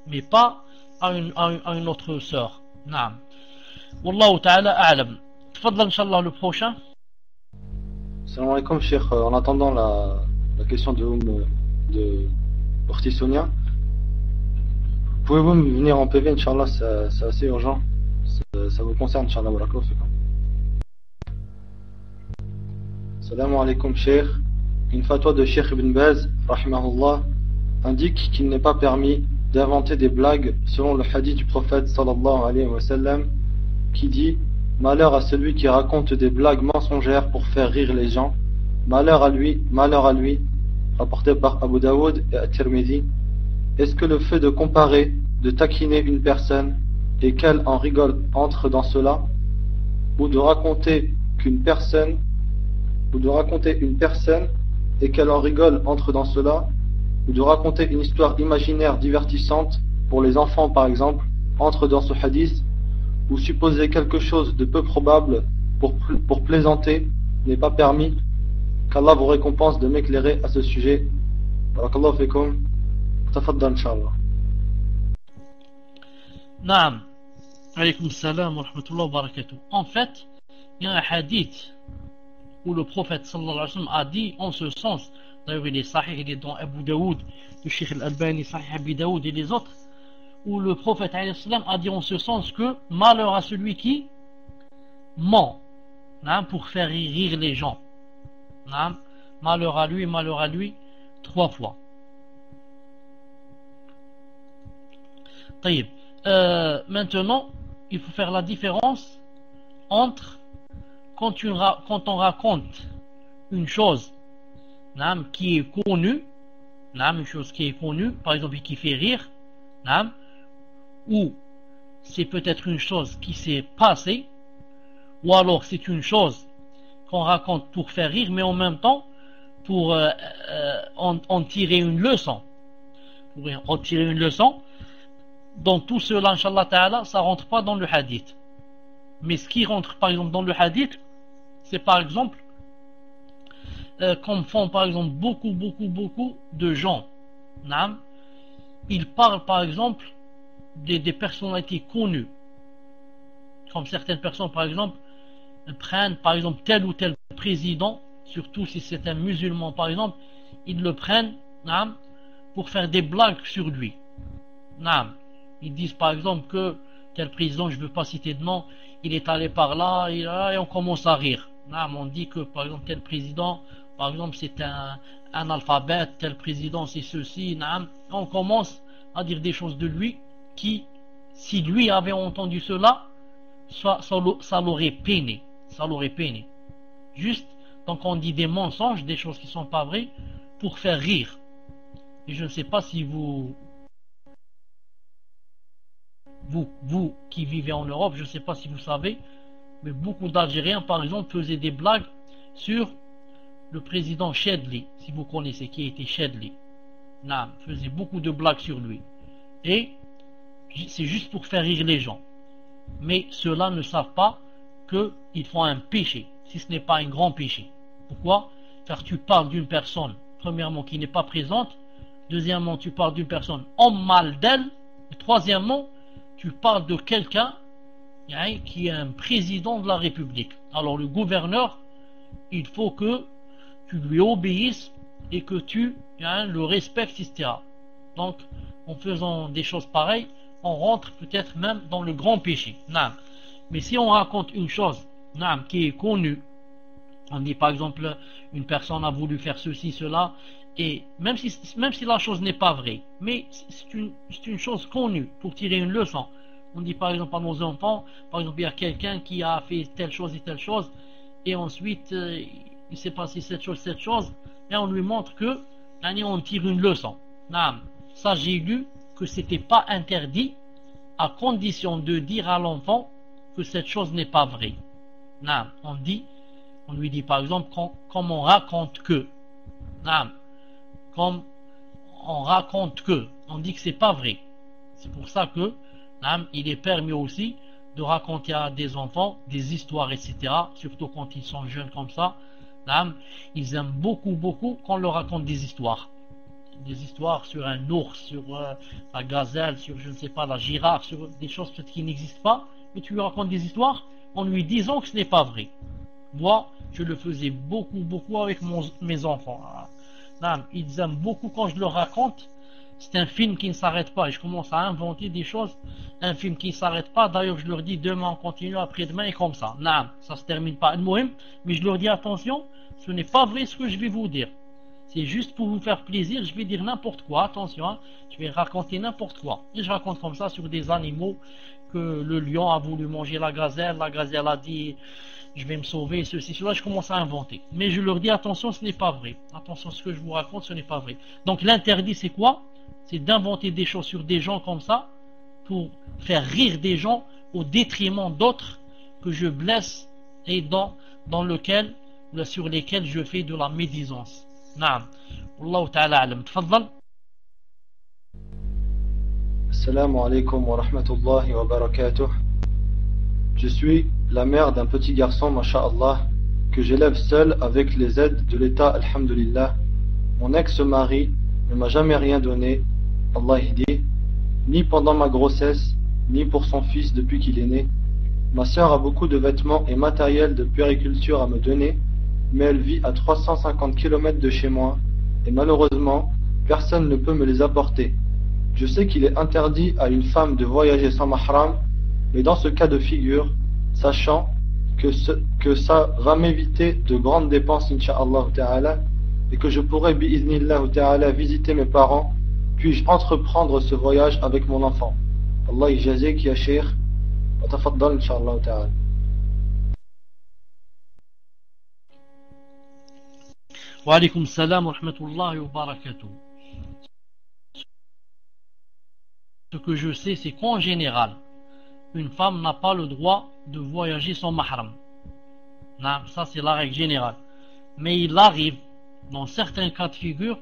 mais pas à une autre sœur. Wallahu ta'ala a'lam. Tfadl inshallah le prochain. Salam alaikum, Cheikh. En attendant la question de Orti Sonia, pouvez-vous venir en PV, Inch'Allah, c'est assez urgent. Ça vous concerne, Inch'Allah. Salam alaikum, Cheikh. Une fatwa de Cheikh Ibn Baz, rahimahullah, indique qu'il n'est pas permis d'inventer des blagues selon le hadith du prophète sallallahu alayhi wa sallam qui dit: malheur à celui qui raconte des blagues mensongères pour faire rire les gens, malheur à lui, rapporté par Abu Daoud et At-Tirmidhi. Est-ce que le fait de comparer, de taquiner une personne et qu'elle en rigole entre dans cela, ou de raconter une personne et qu'elle en rigole entre dans cela, ou de raconter une histoire imaginaire divertissante pour les enfants par exemple, entre dans ce hadith, ou supposer quelque chose de peu probable pour plaisanter n'est pas permis? Qu'Allah vous récompense de m'éclairer à ce sujet. Barakallahu fikum. Tafaddal inshallah. Naam. Alaykoum salam wa rahmatullahi wa barakatuh. En fait, il y a un hadith où le prophète sallallahu alayhi wa sallam a dit en ce sens, d'ailleurs il est sahih, il est dans Abu Daoud, le Cheikh Al-Albani, sahih Abu Daoud et les autres, où le prophète alayhi salam a dit en ce sens que malheur à celui qui ment pour faire rire les gens. Malheur à lui 3 fois. Maintenant, il faut faire la différence entre quand on raconte une chose qui est connue, une chose qui est connue, par exemple qui fait rire, ou c'est peut-être une chose qui s'est passée, ou alors c'est une chose qu'on raconte pour faire rire, mais en même temps pour en tirer une leçon. Pour en tirer une leçon. Dans tout cela, Inch'Allah Ta'ala, ça rentre pas dans le hadith. Mais ce qui rentre par exemple dans le hadith, c'est par exemple comme font par exemple beaucoup de gens. Ils parlent par exemple des personnalités connues. Comme certaines personnes par exemple prennent par exemple tel ou tel président, surtout si c'est un musulman par exemple, ils le prennent pour faire des blagues sur lui. Ils disent par exemple que tel président, je ne veux pas citer de nom, il est allé par là et on commence à rire. On dit que par exemple tel président, par exemple c'est un analphabète, tel président c'est ceci. On commence à dire des choses de lui qui, si lui avait entendu cela, ça l'aurait peiné. Ça l'aurait peiné. Juste, donc on dit des mensonges, des choses qui ne sont pas vraies, pour faire rire. Et je ne sais pas si vous qui vivez en Europe, je ne sais pas si vous savez, mais beaucoup d'Algériens, par exemple, faisaient des blagues sur le président Chedli, si vous connaissez qui était Chedli. Faisait beaucoup de blagues sur lui. Et c'est juste pour faire rire les gens. Mais ceux-là ne savent pas qu'ils font un péché, si ce n'est pas un grand péché. Pourquoi? Car tu parles d'une personne, premièrement, qui n'est pas présente. Deuxièmement, tu parles d'une personne en mal d'elle. Et troisièmement, tu parles de quelqu'un qui est un président de la République. Alors le gouverneur, il faut que tu lui obéisses et que tu le respectes, etc. Donc, en faisant des choses pareilles, on rentre peut-être même dans le grand péché. Mais si on raconte une chose qui est connue, on dit par exemple, une personne a voulu faire ceci, cela, et même si la chose n'est pas vraie, mais c'est une chose connue pour tirer une leçon. On dit par exemple à nos enfants, par exemple il y a quelqu'un qui a fait telle chose et telle chose, et ensuite il s'est passé cette chose, et on lui montre que on tire une leçon. Ça j'ai lu que c'était pas interdit à condition de dire à l'enfant que cette chose n'est pas vraie. On lui dit par exemple comme on raconte que, comme on raconte que, on dit que c'est pas vrai. C'est pour ça que il est permis aussi de raconter à des enfants des histoires, etc. Surtout quand ils sont jeunes comme ça. Ils aiment beaucoup qu'on leur raconte des histoires. Des histoires sur un ours, sur la gazelle, sur je ne sais pas la girafe, sur des choses peut-être qui n'existent pas, mais tu lui racontes des histoires en lui disant que ce n'est pas vrai. Moi, je le faisais beaucoup avec mes enfants. Ils aiment beaucoup quand je leur raconte. C'est un film qui ne s'arrête pas et je commence à inventer des choses. Un film qui ne s'arrête pas. D'ailleurs, je leur dis demain on continue, après-demain et comme ça. Ça se termine pas. Mais je leur dis attention, ce n'est pas vrai ce que je vais vous dire. C'est juste pour vous faire plaisir, je vais dire n'importe quoi, attention, je vais raconter n'importe quoi. Et je raconte comme ça sur des animaux, que le lion a voulu manger la gazelle a dit je vais me sauver, ceci, cela, je commence à inventer. Mais je leur dis attention, ce n'est pas vrai. Attention, ce que je vous raconte, ce n'est pas vrai. Donc l'interdit c'est quoi? C'est d'inventer des choses sur des gens comme ça, pour faire rire des gens au détriment d'autres que je blesse et sur lesquels je fais de la médisance. Wallahu ta'ala alam. Tfaddal. Assalamu alaikum wa rahmatullahi wa barakatuh. Je suis la mère d'un petit garçon, masha'Allah, que j'élève seul avec les aides de l'État, alhamdulillah. Mon ex-mari ne m'a jamais rien donné, Allah dit, ni pendant ma grossesse, ni pour son fils depuis qu'il est né. Ma sœur a beaucoup de vêtements et matériel de puériculture à me donner, mais elle vit à 350 km de chez moi, et malheureusement, personne ne peut me les apporter. Je sais qu'il est interdit à une femme de voyager sans mahram, mais dans ce cas de figure, sachant que ça va m'éviter de grandes dépenses, incha'Allah ta'ala, et que je pourrais, bi'iznillah ta'ala, visiter mes parents, puis-je entreprendre ce voyage avec mon enfant? Allah yajazik ya Cheikh, wa tafaddal incha'Allah ta'ala. Wa alaykum salam wa rahmatullahi wa barakatuh. Ce que je sais, c'est qu'en général, une femme n'a pas le droit de voyager sans mahram. Ça, c'est la règle générale. Mais il arrive, dans certains cas de figure,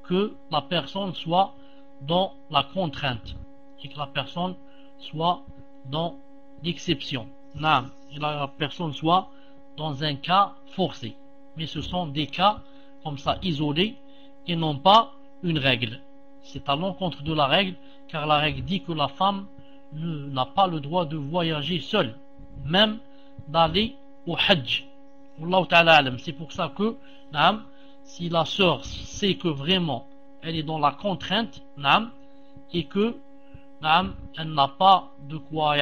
que la personne soit dans la contrainte et que la personne soit dans l'exception. Et la personne soit dans un cas forcé. Mais ce sont des cas comme ça isolés et non pas une règle. C'est à l'encontre de la règle, car la règle dit que la femme n'a pas le droit de voyager seule, même d'aller au Hajj. Wallahu ta'ala alam. C'est pour ça que si la sœur sait que vraiment elle est dans la contrainte et que elle n'a pas de quoi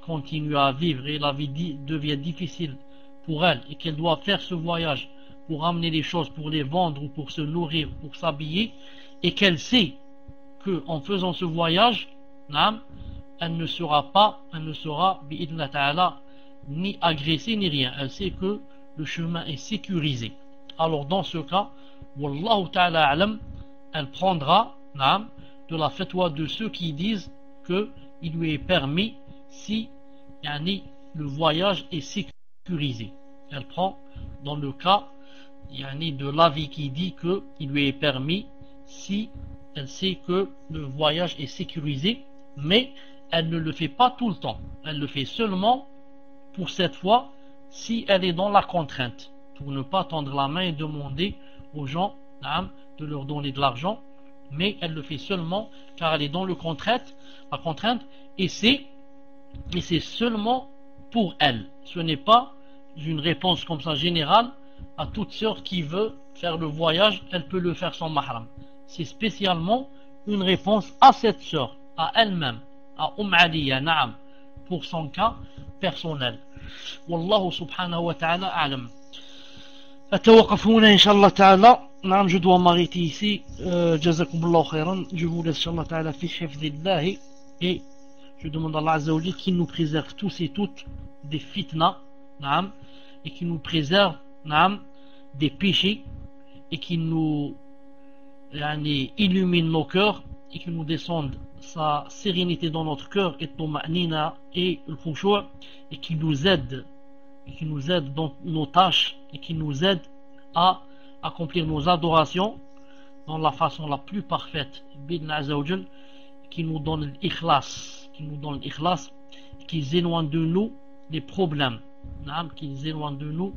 continuer à vivre et la vie devient difficile pour elle et qu'elle doit faire ce voyage pour amener les choses, pour les vendre ou pour se nourrir, pour s'habiller, et qu'elle sait que en faisant ce voyage elle ne sera bi'idna ta'ala ni agressée ni rien. Elle sait que le chemin est sécurisé. Alors dans ce cas, wallahu ta'ala alam, elle prendra de la fatwa de ceux qui disent que il lui est permis si le voyage est sécurisé. Elle prend dans le cas de l'avis qui dit que il lui est permis si elle sait que le voyage est sécurisé, mais elle ne le fait pas tout le temps. Elle le fait seulement pour cette fois si elle est dans la contrainte, pour ne pas tendre la main et demander aux gens de leur donner de l'argent, mais elle le fait seulement car elle est dans la contrainte, et c'est seulement pour elle. Ce n'est pas une réponse comme ça générale à toute sœur qui veut faire le voyage, elle peut le faire sans mahram. C'est spécialement une réponse à cette sœur, à elle-même, à Aliya, na'am, pour son cas personnel. Wallahu subhanahu wa ta'ala a'lam. أتوقف هنا إن شاء الله تعالى. نعم je dois m'arrêter ici. جزاكم الله خيرا. Je vous laisse إن شاء الله تعالى في حفظ الله. Et je demande à Allah Azza wa Jalla qu'il nous préserve tous et toutes des fitna, نعم, et qu'il nous préserve, نعم, des péchés, et qu'il nous illumine nos cœurs, et qu'il nous descende sa sérénité dans notre cœur, et Tuma'nina et le khushu', et qu'il nous aide dans nos tâches, et qui nous aide à accomplir nos adorations dans la façon la plus parfaite, qui nous donne l'ikhlas, qui éloigne de nous des problèmes, qui éloigne de nous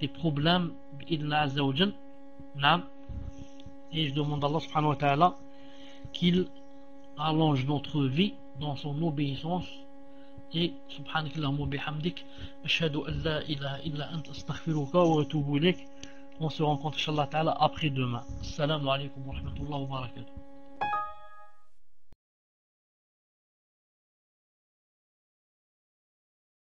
des problèmes, et je demande à Allah subhanahu wa ta'ala qu'il allonge notre vie dans son obéissance. Et subhanak Allahumma bihamdik, ashhadu an la ilaha illa anta astaghfiruka wa atubu ilayk. On se rencontre inshallah ta'ala après demain. Assalamu alaikum wa rahmatullahi wa barakatuh.